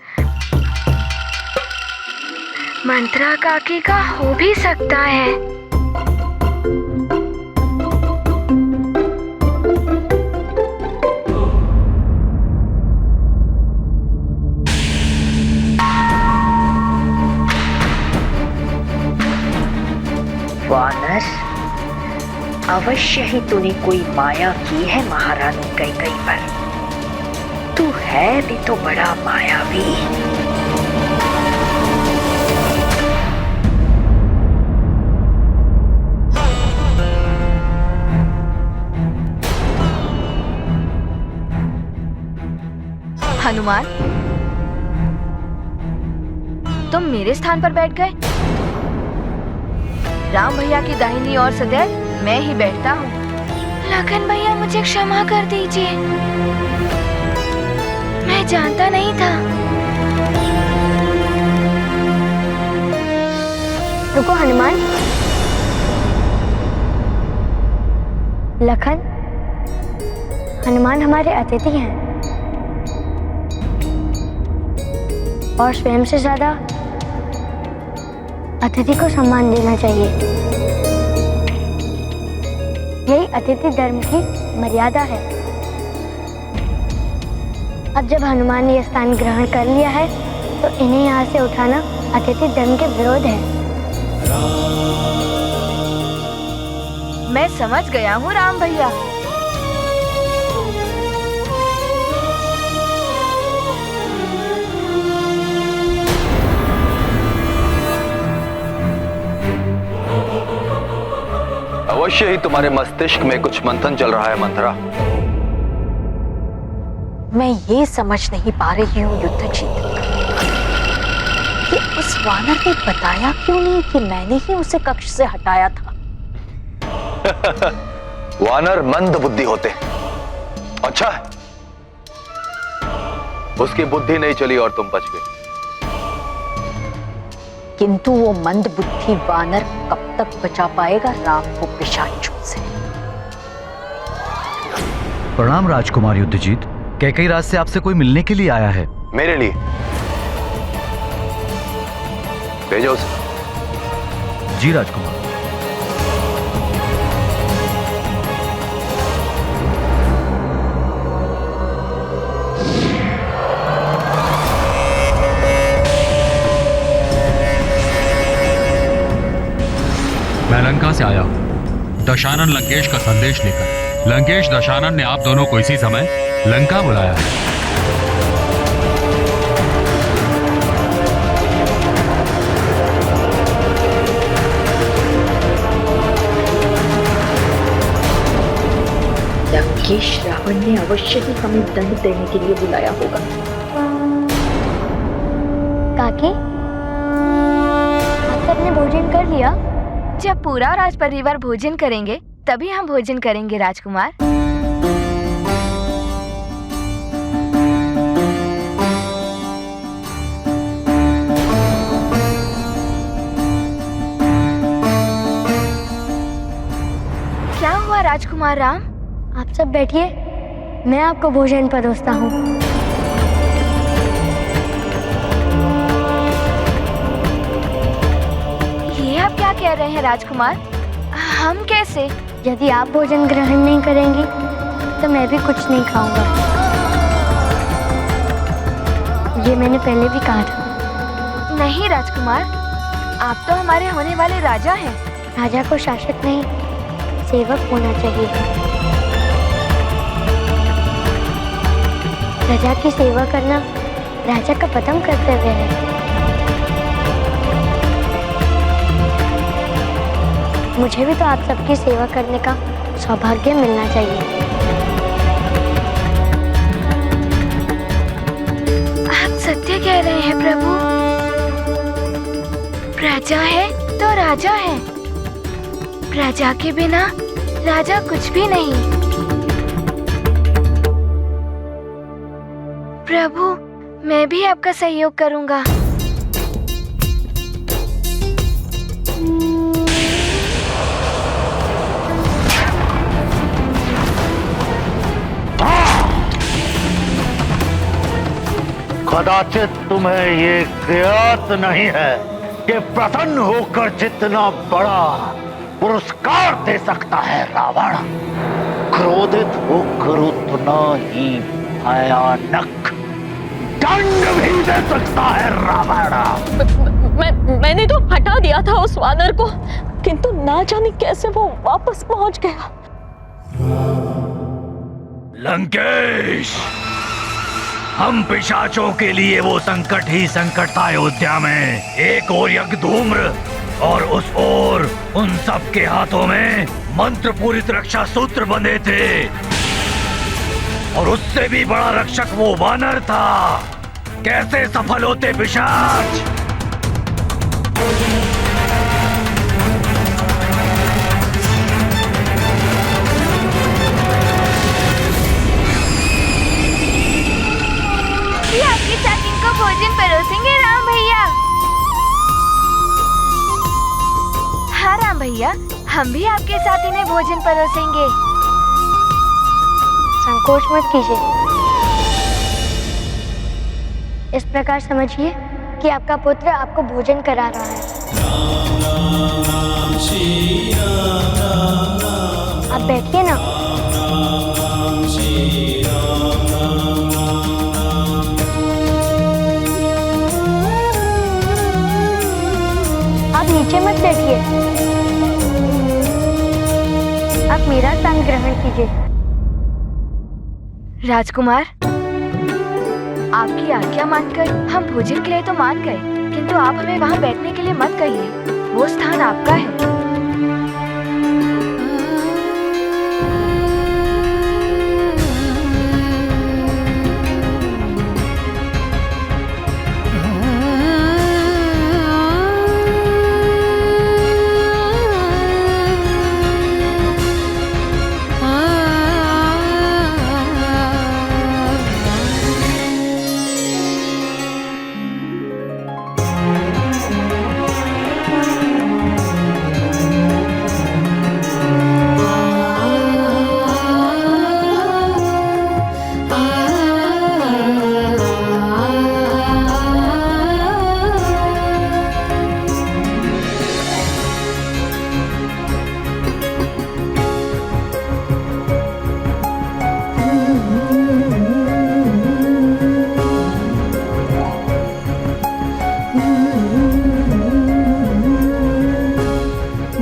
मंत्रा काकी का हो भी सकता है। वानर, अवश्य ही तूने कोई माया की है महारानी कैकेयी पर। तू है भी तो बड़ा मायावी। हनुमान, तुम मेरे स्थान पर बैठ गए। राम भैया की दाहिनी ओर सदैव मैं ही बैठता हूँ। लखन भैया, मुझे क्षमा कर दीजिए, मैं जानता नहीं था। रुको हनुमान। लखन, हनुमान हमारे अतिथि हैं और स्वयं से ज्यादा अतिथि को सम्मान देना चाहिए। यही अतिथि धर्म की मर्यादा है। अब जब हनुमान ने यह स्थान ग्रहण कर लिया है तो इन्हें यहाँ से उठाना अतिथि धर्म के विरोध है। मैं समझ गया हूँ राम भैया। अवश्य ही तुम्हारे मस्तिष्क में कुछ मंथन चल रहा है मंथरा। मैं ये समझ नहीं पा रही हूँ युद्धजीत कि उस वानर ने बताया क्यों नहीं कि मैंने ही उसे कक्ष से हटाया था। वानर मंद बुद्धि होते। अच्छा, उसकी बुद्धि नहीं चली और तुम बच गए। किंतु वो मंद बुद्धि वानर कब तक बचा पाएगा राम को पिशाचों से? प्रणाम राजकुमार युद्धजीत। कैकेयी राज से आपसे कोई मिलने के लिए आया है। मेरे लिए? भेजो उसे। जी राजकुमार। मैं लंका से आया हूं दशानन लंकेश का संदेश लेकर। लंकेश दशानन ने आप दोनों को इसी समय लंका बुलाया है। लंकेश रावण ने अवश्य ही हमें दंड देने के लिए बुलाया होगा। काकी, आप सबने भोजन कर लिया? जब पूरा राज परिवार भोजन करेंगे तभी हम भोजन करेंगे राजकुमार। राजकुमार राम। आप सब बैठिए, मैं आपको भोजन परोसता हूँ। ये आप क्या कह रहे हैं राजकुमार? हम कैसे? यदि आप भोजन ग्रहण नहीं करेंगी तो मैं भी कुछ नहीं खाऊंगा। ये मैंने पहले भी कहा था। नहीं राजकुमार, आप तो हमारे होने वाले राजा हैं। राजा को शासक नहीं, सेवक होना चाहिए। प्रजा की सेवा करना राजा का प्रथम कर्तव्य है। मुझे भी तो आप सबकी सेवा करने का सौभाग्य मिलना चाहिए। आप सत्य कह रहे हैं प्रभु। प्रजा है तो राजा है। प्रजा के बिना राजा कुछ भी नहीं। प्रभु, मैं भी आपका सहयोग करूंगा। कदाचित तुम्हें ये ज्ञात नहीं है कि प्रसन्न होकर जितना बड़ा पुरस्कार दे सकता है रावण, क्रोधित होकर उतना ही भयानक दंड भी दे सकता है रावण। मैंने तो हटा दिया था उस वानर को, किंतु ना जाने कैसे वो वापस पहुंच गया। लंकेश, हम पिशाचों के लिए वो संकट ही संकट था अयोध्या में। एक ओर यज्ञधूम्र और उस ओर उन सब के हाथों में मंत्र पूरित रक्षा सूत्र बंधे थे, और उससे भी बड़ा रक्षक वो वानर था। कैसे सफल होते पिशाच? आपकी चाकिन को भोजन परोसेंगे राम भैया। हाँ राम भैया, हम भी आपके साथ इन्हें भोजन परोसेंगे। संकोच मत कीजिए। इस प्रकार समझिए कि आपका पुत्र आपको भोजन करा रहा है। आप बैठिए ना। आप नीचे मत बैठिए, आप मेरा स्थान ग्रहण कीजिए। राजकुमार, आपकी आज्ञा मानकर हम भोजन के लिए तो मान गए, किंतु आप हमें वहाँ बैठने के लिए मत कहिए। वो स्थान आपका है।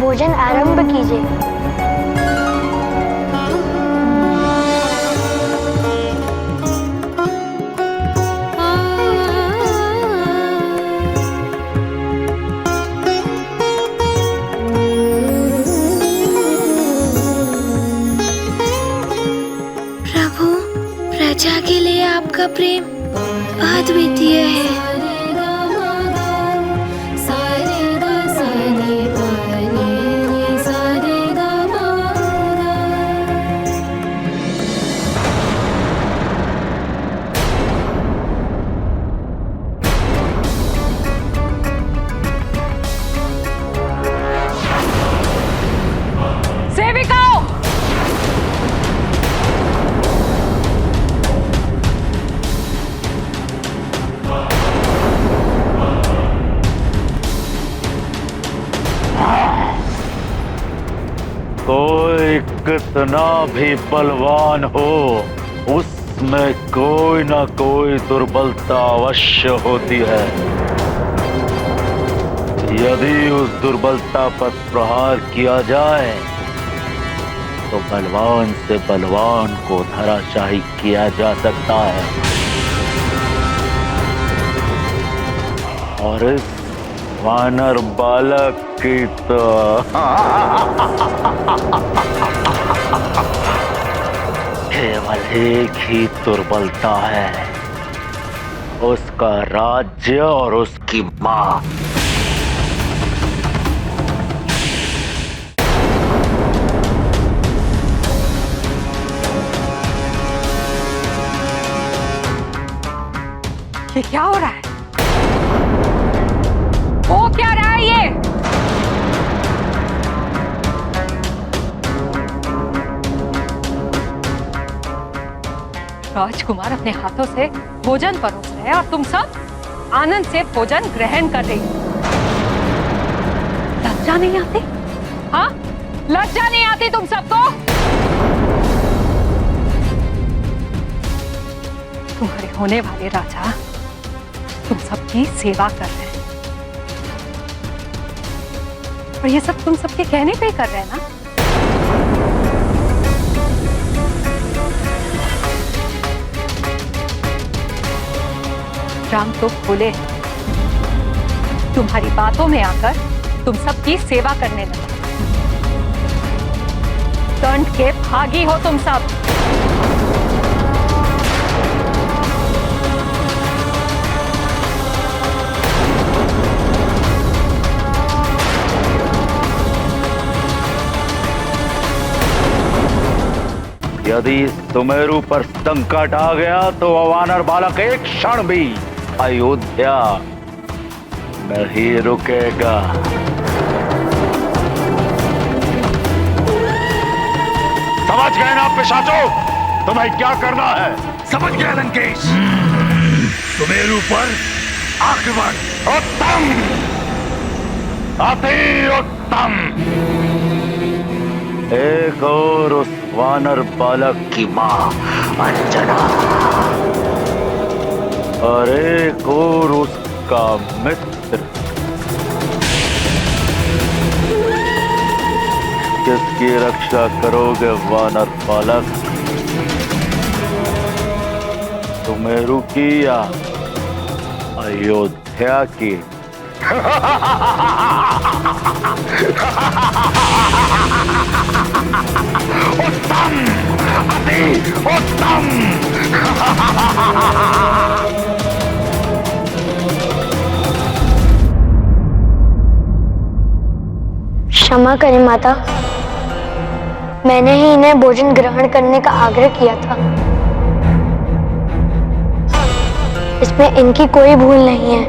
भोजन आरंभ कीजिए। प्रभु, प्रजा के लिए आपका प्रेम अद्वितीय है। सेविकाओं, कोई कितना भी बलवान हो, उसमें कोई ना कोई दुर्बलता अवश्य होती है। यदि उस दुर्बलता पर प्रहार किया जाए तो बलवान से बलवान को धराशायी किया जा सकता है। और इस वानर बालक की तो केवल एक ही दुर्बलता है, उसका राज्य और उसकी मां। ये क्या हो रहा है? हो क्या रहा है ये? राजकुमार अपने हाथों से भोजन परोस रहे हैं और तुम सब आनंद से भोजन ग्रहण कर रही हो। लज्जा नहीं आती? हाँ, लज्जा नहीं आती तुम सबको? तुम्हारे होने वाले राजा तुम सबकी सेवा कर रहे हैं और ये सब तुम सबके कहने पे ही कर रहे हैं ना? राम तो बोले तुम्हारी बातों में आकर तुम सबकी सेवा करने लगे। दंड के भागी हो तुम सब। यदि सुमेरु पर संकट आ गया तो वानर बालक एक क्षण भी अयोध्या नहीं रुकेगा। समझ गए ना पिशाचों, तुम्हें क्या करना है? समझ गया लंकेश। सुमेरु पर आक्रमण। उत्तम, अति उत्तम। एक और उस वानर बालक की मां अंजना और एक और उसका मित्र। किसकी रक्षा करोगे वानर बालक? सुमेरु की या अयोध्या की? उत्तम, अति उत्तम। क्षमा करें माता, मैंने ही इन्हें भोजन ग्रहण करने का आग्रह किया था। इसमें इनकी कोई भूल नहीं है।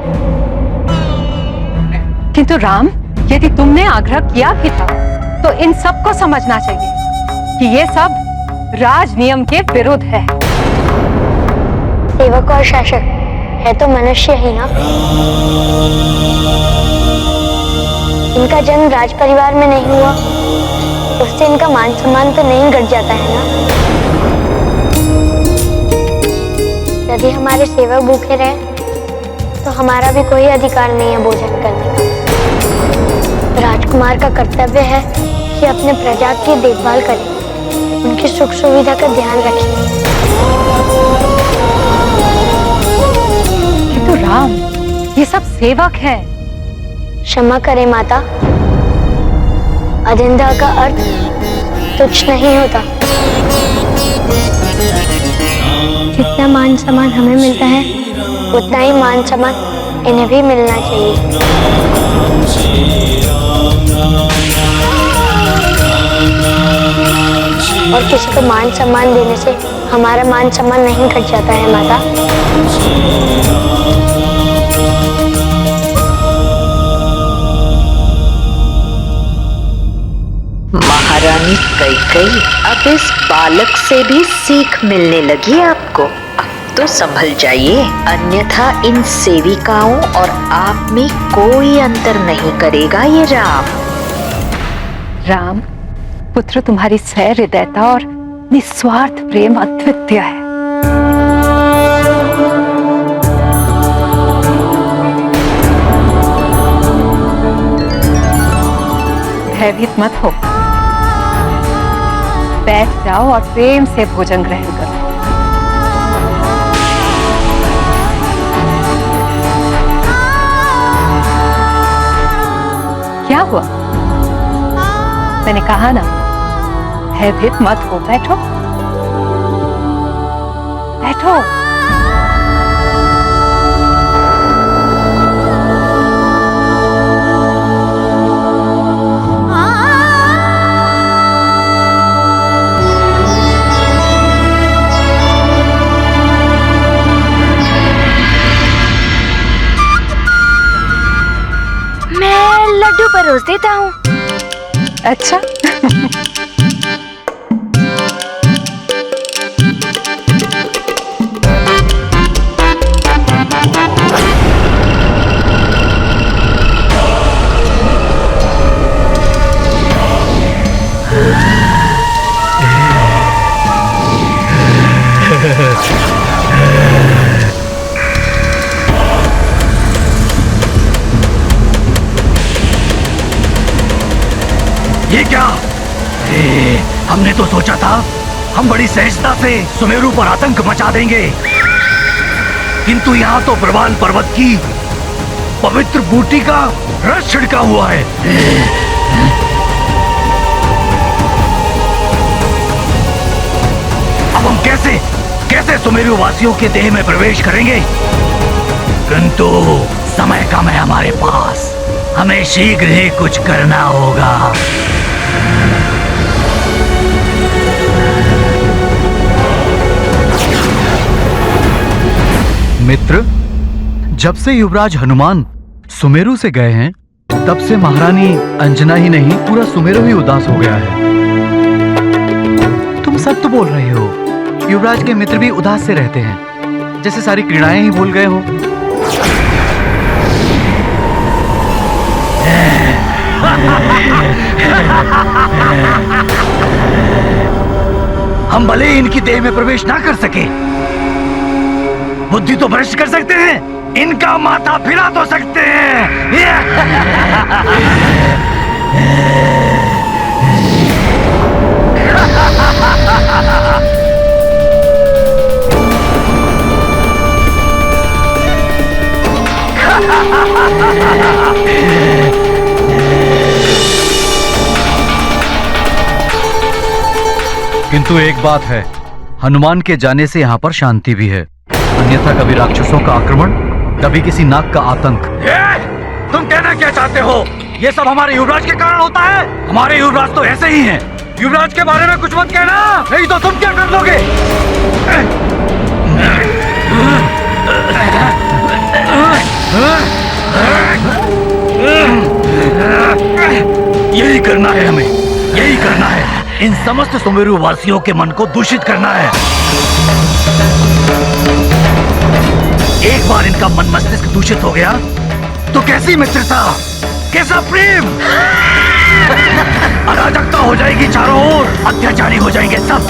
किंतु राम, यदि तुमने आग्रह किया भी था तो इन सबको समझना चाहिए कि ये सब राज नियम के विरुद्ध है। सेवक और शासक है तो मनुष्य ही ना। इनका जन्म राज परिवार में नहीं हुआ, उससे इनका मान सम्मान तो नहीं घट जाता है ना। यदि हमारे सेवक भूखे रहे तो हमारा भी कोई अधिकार नहीं है भोजन करने का। राजकुमार का कर्तव्य है कि अपने प्रजा की देखभाल करें, उनकी सुख सुविधा का ध्यान रखें। किंतु राम, ये सब सेवक हैं। क्षमा करें माता, अजिंदा का अर्थ तुच्छ नहीं होता। जितना मान सम्मान हमें मिलता है उतना ही मान सम्मान इन्हें भी मिलना चाहिए। और किसी को मान सम्मान देने से हमारा मान सम्मान नहीं घट जाता है माता। महारानी कैकेयी, अब इस बालक से भी सीख मिलने लगी आपको। अब तो संभल जाइए, अन्यथा इन सेविकाओं और आप में कोई अंतर नहीं करेगा ये राम। राम, पुत्र तुम्हारी सहृदयता और निस्वार्थ प्रेम अद्वितीय है। भयभीत मत हो, बैठ जाओ और प्रेम से भोजन ग्रहण करो। क्या हुआ? मैंने कहा ना, भयभीत मत हो, बैठो बैठो। मैं लड्डू परोस देता हूँ। अच्छा। ये क्या? हमने तो सोचा था हम बड़ी सहजता से सुमेरु पर आतंक मचा देंगे, किंतु यहाँ तो प्रवाल पर्वत की पवित्र बूटी का रस छिड़का हुआ है। अब हम कैसे सुमेरु वासियों के देह में प्रवेश करेंगे? किंतु समय कम है हमारे पास, हमें शीघ्र ही कुछ करना होगा। मित्र, जब से युवराज हनुमान सुमेरु से गए हैं, तब से महारानी अंजना ही नहीं, पूरा सुमेरु ही उदास हो गया है। तुम सत्य बोल रहे हो, युवराज के मित्र भी उदास से रहते हैं, जैसे सारी क्रीड़ाएं ही भूल गए हो। हम भले ही इनकी देह में प्रवेश ना कर सके, बुद्धि तो भ्रष्ट कर सकते हैं, इनका माथा फिरा तो सकते हैं। किंतु एक बात है, हनुमान के जाने से यहाँ पर शांति भी है, अन्यथा कभी राक्षसों का आक्रमण, कभी किसी नाग का आतंक। तुम कहना क्या चाहते हो? ये सब हमारे युवराज के कारण होता है? हमारे युवराज तो ऐसे ही हैं। युवराज के बारे में कुछ मत कहना, नहीं तो तुम क्या कर लोगे? यही करना है हमें, यही करना है। इन समस्त सुमेरु वासियों के मन को दूषित करना है। एक बार इनका मन मस्तिष्क दूषित हो गया तो कैसी मित्रता, कैसा प्रेम, अराजकता हो जाएगी चारों ओर, अत्याचारी हो जाएंगे सब।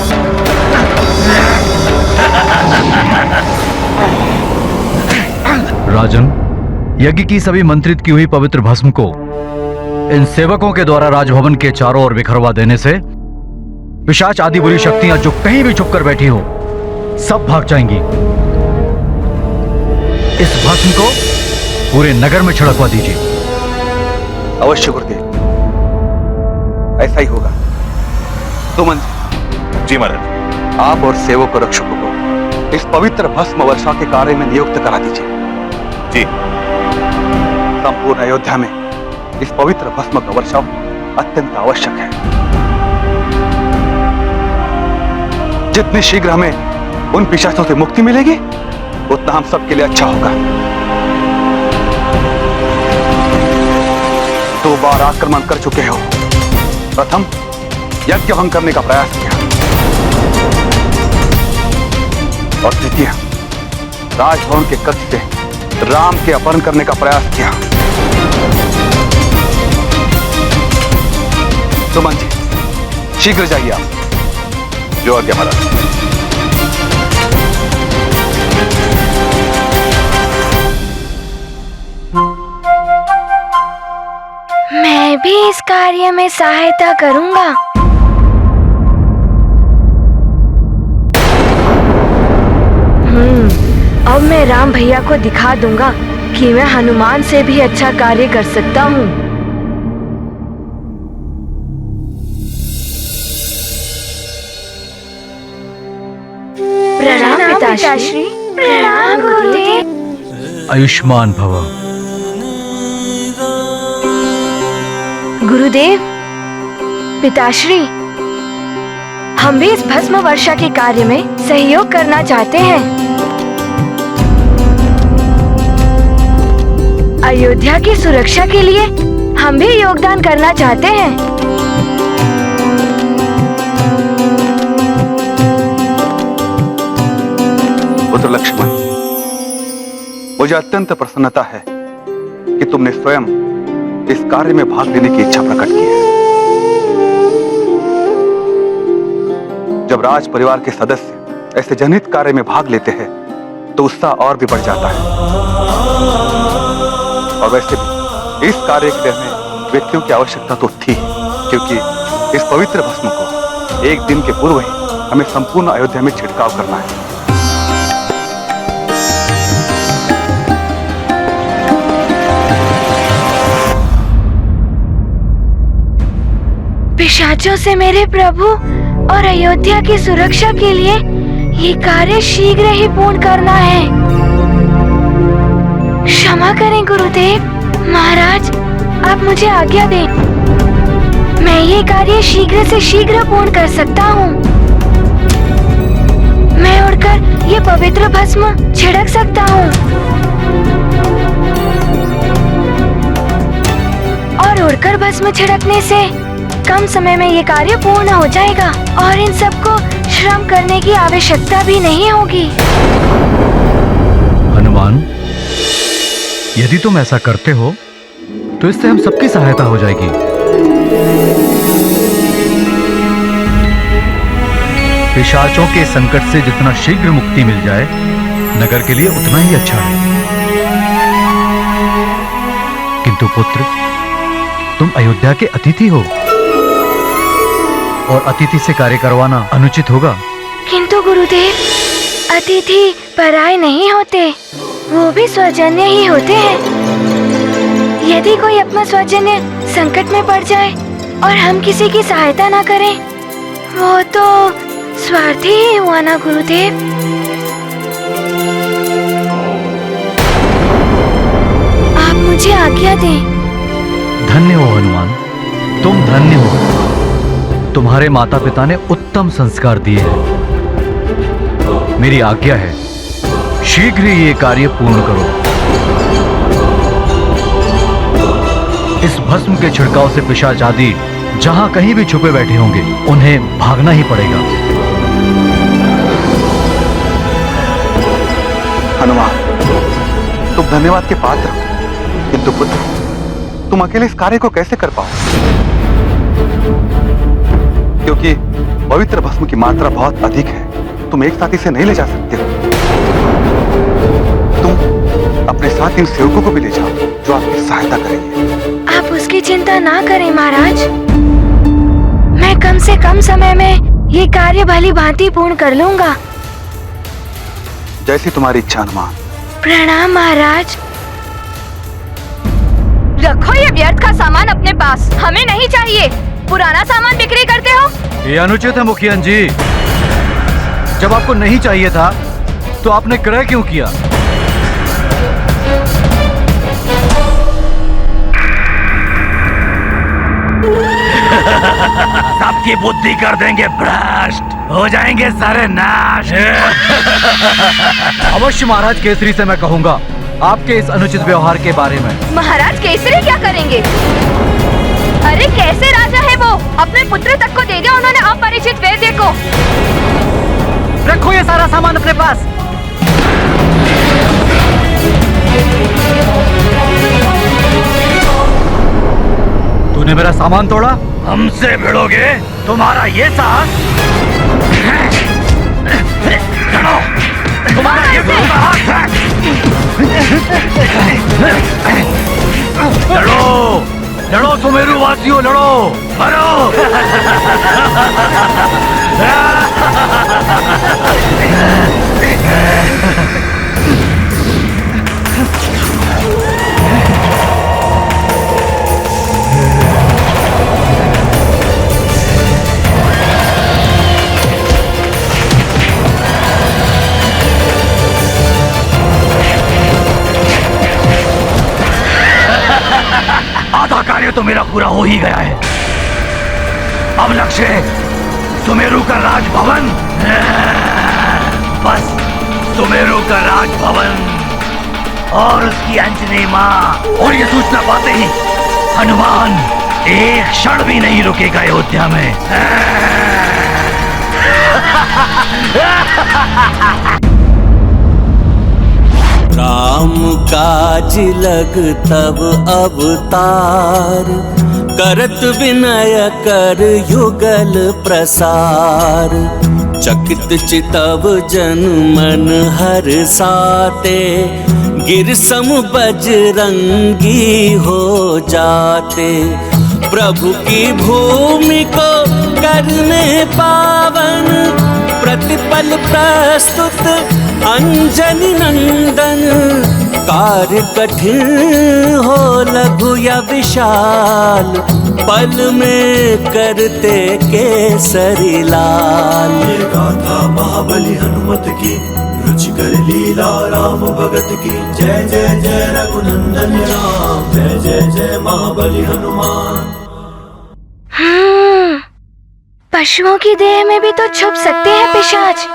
राजन, यज्ञ की सभी मंत्रित की हुई पवित्र भस्म को इन सेवकों के द्वारा राजभवन के चारों ओर बिखरवा देने से पिशाच आदि बुरी शक्तियां जो कहीं भी छुपकर बैठी हो, सब भाग जाएंगी। इस भस्म को पूरे नगर में छिड़कवा दीजिए। अवश्य गुरुदेव, ऐसा ही होगा। सुमन जी महाराज, आप और सेवक और रक्षकों को इस पवित्र भस्म वर्षा के कार्य में नियुक्त करा दीजिए। जी। संपूर्ण अयोध्या में इस पवित्र भस्म का वर्षाव अत्यंत आवश्यक है। जितनी शीघ्र हमें उन पिशाचों से मुक्ति मिलेगी, उतना हम सबके लिए अच्छा होगा। 2 बार आक्रमण कर चुके हो। प्रथम यज्ञ भंग करने का प्रयास किया और द्वितीय राजभवन के कक्ष से राम के अपहरण करने का प्रयास किया। सुमन जी, शीघ्र जाइए आप। जो आज्ञा महाराज। मैं भी इस कार्य में सहायता करूंगा। अब मैं राम भैया को दिखा दूंगा कि मैं हनुमान से भी अच्छा कार्य कर सकता हूँ। प्रणाम पिताश्री। प्रणाम गुरुदेव। आयुष्मान भव। गुरुदेव, पिताश्री, हम भी इस भस्म वर्षा के कार्य में सहयोग करना चाहते हैं। अयोध्या की सुरक्षा के लिए हम भी योगदान करना चाहते हैं। पुत्र लक्ष्मण, मुझे अत्यंत प्रसन्नता है कि तुमने स्वयं इस कार्य में भाग लेने की इच्छा प्रकट की है। जब राज परिवार के सदस्य ऐसे जनहित कार्य में भाग लेते हैं तो उत्साह और भी बढ़ जाता है। और वैसे भी इस कार्य के लिए हमें व्यक्तियों की आवश्यकता तो थी, क्योंकि इस पवित्र भस्म को एक दिन के पूर्व ही हमें संपूर्ण अयोध्या में छिड़काव करना है। पिशाचों से मेरे प्रभु और अयोध्या की सुरक्षा के लिए ये कार्य शीघ्र ही पूर्ण करना है। क्षमा करें गुरुदेव। महाराज, आप मुझे आज्ञा दें। मैं ये कार्य शीघ्र से शीघ्र पूर्ण कर सकता हूँ। मैं उड़कर ये पवित्र भस्म छिड़क सकता हूँ और उड़कर भस्म छिड़कने से कम समय में ये कार्य पूर्ण हो जाएगा और इन सबको श्रम करने की आवश्यकता भी नहीं होगी। हनुमान, यदि तुम ऐसा करते हो तो इससे हम सबकी सहायता हो जाएगी। पिशाचों के संकट से जितना शीघ्र मुक्ति मिल जाए नगर के लिए उतना ही अच्छा है। किंतु पुत्र, तुम अयोध्या के अतिथि हो और अतिथि से कार्य करवाना अनुचित होगा। किंतु गुरुदेव, अतिथि पराये नहीं होते, वो भी स्वजन्य ही होते हैं। यदि कोई अपना स्वजन्य संकट में पड़ जाए और हम किसी की सहायता ना करें, वो तो स्वार्थी ही हुआ ना गुरुदेव। आप मुझे आज्ञा दें। धन्य हो हनुमान, तुम धन्य हो। तुम्हारे माता पिता ने उत्तम संस्कार दिए हैं। मेरी आज्ञा है, शीघ्र ही ये कार्य पूर्ण करो। इस भस्म के छिड़काव से पिशाच आदि जहां कहीं भी छुपे बैठे होंगे उन्हें भागना ही पड़ेगा। हनुमान, तुम धन्यवाद के पात्र हो, किंतु पुत्र, तुम अकेले इस कार्य को कैसे कर पाओ? क्योंकि पवित्र भस्म की मात्रा बहुत अधिक है, तुम एक साथ इसे नहीं ले जा सकते हो। तुम अपने साथ इन सेवकों को भी ले जाओ जो आपकी सहायता करेंगे। आप उसकी चिंता ना करें महाराज। मैं कम से कम समय में ये कार्य भली भांति पूर्ण कर लूंगा। जैसी तुम्हारी इच्छा हनुमान। प्रणाम महाराज। रखो ये व्यर्थ का सामान अपने पास, हमें नहीं चाहिए। पुराना सामान बिक्री करते हो? ये अनुचित है मुखियन जी। जब आपको नहीं चाहिए था तो आपने क्रय क्यों किया? सबकी बुद्धि कर देंगे भ्रष्ट, हो जाएंगे सारे नाश। अवश्य महाराज केसरी से मैं कहूंगा आपके इस अनुचित व्यवहार के बारे में। महाराज केसरी क्या करेंगे? अरे कैसे राजा है वो? अपने पुत्र तक को दे दिया उन्होंने अपरिचित वैद्य को। रखो ये सारा सामान अपने पास। तूने तुमने मेरा सामान तोड़ा? हमसे भिड़ोगे? तुम्हारा ये साहस? लड़ो! तुम्हारा ये साहस है? लड़ो! लड़ो सुमेरु वासियों, लड़ो! मरो! आधा कार्य तो मेरा पूरा हो ही गया है। अब लक्ष्य है सुमेरु का राजभवन। बस सुमेरु का राजभवन और उसकी अंजनी माँ। और ये सूचना पाते ही हनुमान एक क्षण भी नहीं रुकेगा अयोध्या में। राम काज लग तब अवतार, करत विनय कर युगल प्रसार। चकित चितव जन मन हर साते, गिर सम बजरंगी हो जाते। प्रभु की भूमि को करने पावन, प्रतिपल प्रस्तुत अंजनी नंदन। कार्य कठिन हो लघु या विशाल, पल में करते केसरी लाल। ये गाथा महाबली हनुमत की, रुचिकर लीला राम भगत की। जय जय जय रघुनंदन राम, जय जय जय महाबली हनुमान। पशुओं की देह में भी तो छुप सकते हैं पिशाच,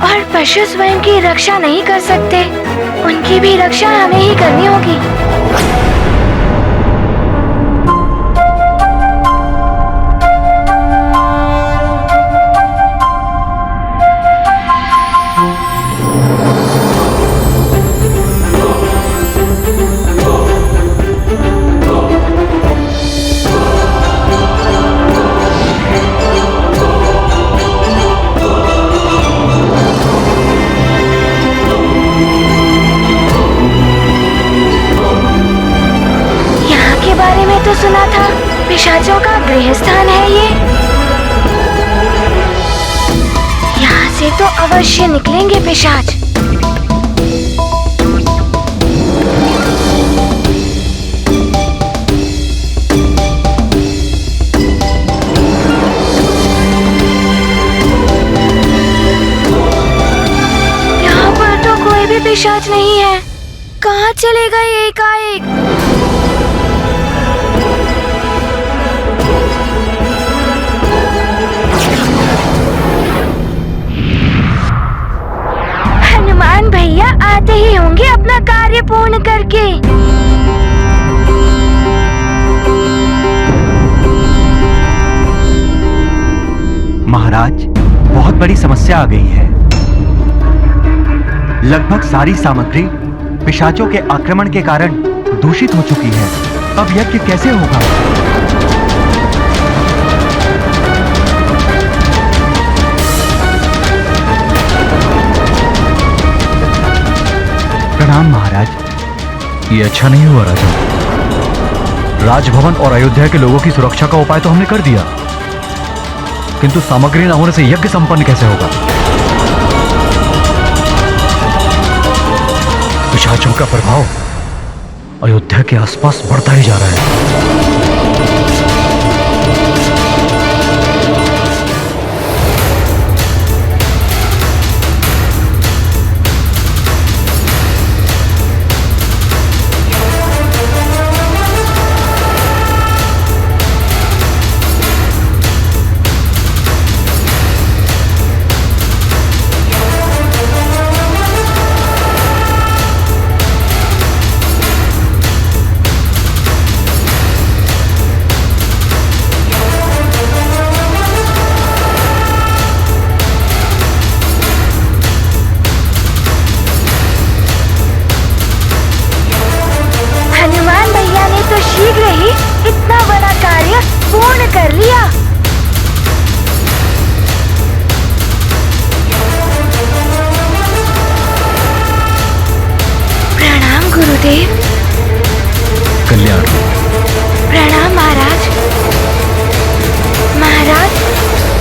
और पशु स्वयं की रक्षा नहीं कर सकते। उनकी भी रक्षा हमें ही करनी होगी। तो सुना था पिशाचों का गृह स्थान है ये। यहाँ से तो अवश्य निकलेंगे पिशाच। यहाँ पर तो कोई भी पिशाच नहीं है। कहाँ चले गए एकाएक? भैया आते ही होंगे अपना कार्य पूर्ण करके। महाराज, बहुत बड़ी समस्या आ गई है। लगभग सारी सामग्री पिशाचों के आक्रमण के कारण दूषित हो चुकी है। अब यज्ञ कैसे होगा? प्रणाम महाराज। ये अच्छा नहीं हुआ राजा। राजभवन और अयोध्या के लोगों की सुरक्षा का उपाय तो हमने कर दिया, किंतु सामग्री न होने से यज्ञ संपन्न कैसे होगा? पिशाचों का प्रभाव अयोध्या के आसपास बढ़ता ही जा रहा है। दिया। प्रणाम गुरुदेव। कल्याण। प्रणाम महाराज। महाराज,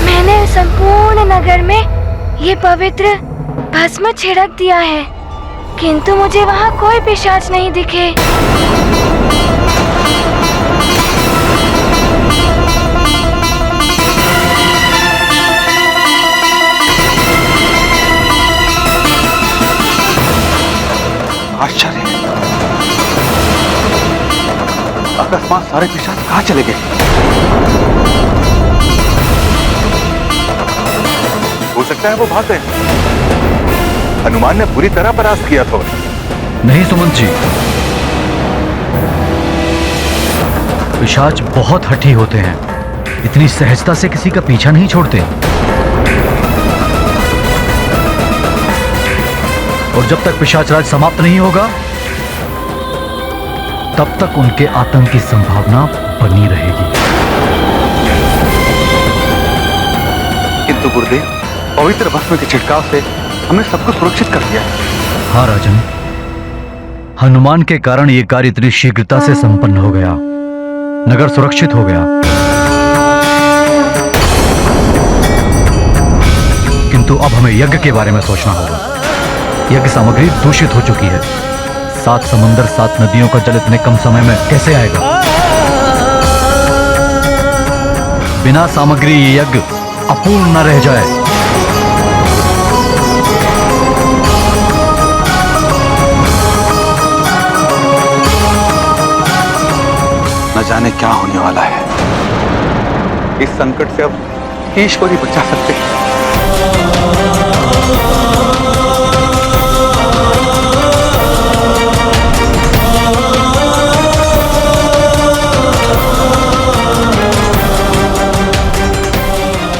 मैंने संपूर्ण नगर में ये पवित्र भस्म छिड़क दिया है, किंतु मुझे वहाँ कोई पिशाच नहीं दिखे। आश्चर्य, अकस्मात सारे पिशाच कहाँ चले गए? हो सकता है वो भाग गए। हनुमान ने पूरी तरह परास्त किया था। नहीं सुमंत जी, पिशाच बहुत हठी होते हैं, इतनी सहजता से किसी का पीछा नहीं छोड़ते। और जब तक पिशाच राज समाप्त नहीं होगा, तब तक उनके आतंक की संभावना बनी रहेगी। किंतु गुरुदेव, पवित्र भस्म के छिड़काव से हमने सबको सुरक्षित कर दिया। हाँ राजन, हनुमान के कारण यह कार्य इतनी शीघ्रता से संपन्न हो गया, नगर सुरक्षित हो गया। किंतु अब हमें यज्ञ के बारे में सोचना होगा। यज्ञ सामग्री दूषित हो चुकी है। 7 समुंदर 7 नदियों का जल इतने कम समय में कैसे आएगा? बिना सामग्री ये यज्ञ अपूर्ण न रह जाए। न जाने क्या होने वाला है। इस संकट से अब ईश्वर ही बचा सकते हैं।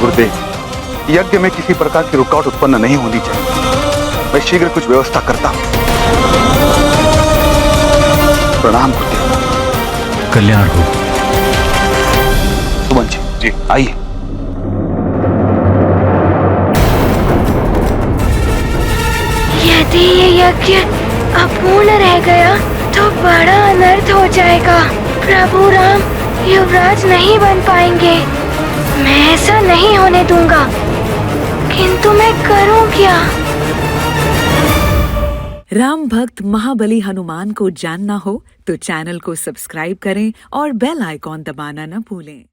गुरुदेव, यज्ञ में किसी प्रकार की रुकावट उत्पन्न नहीं होनी चाहिए। मैं शीघ्र कुछ व्यवस्था करता हूं। प्रणाम गुरुदेव। कल्याण हो। सुमन जी, आइए। यदि ये यज्ञ अपूर्ण रह गया तो बड़ा अनर्थ हो जाएगा। प्रभु राम युवराज नहीं बन पाएंगे। मैं ऐसा नहीं होने दूंगा। किंतु मैं करूं क्या? राम भक्त महाबली हनुमान को जानना हो तो चैनल को सब्सक्राइब करें और बेल आइकॉन दबाना न भूलें।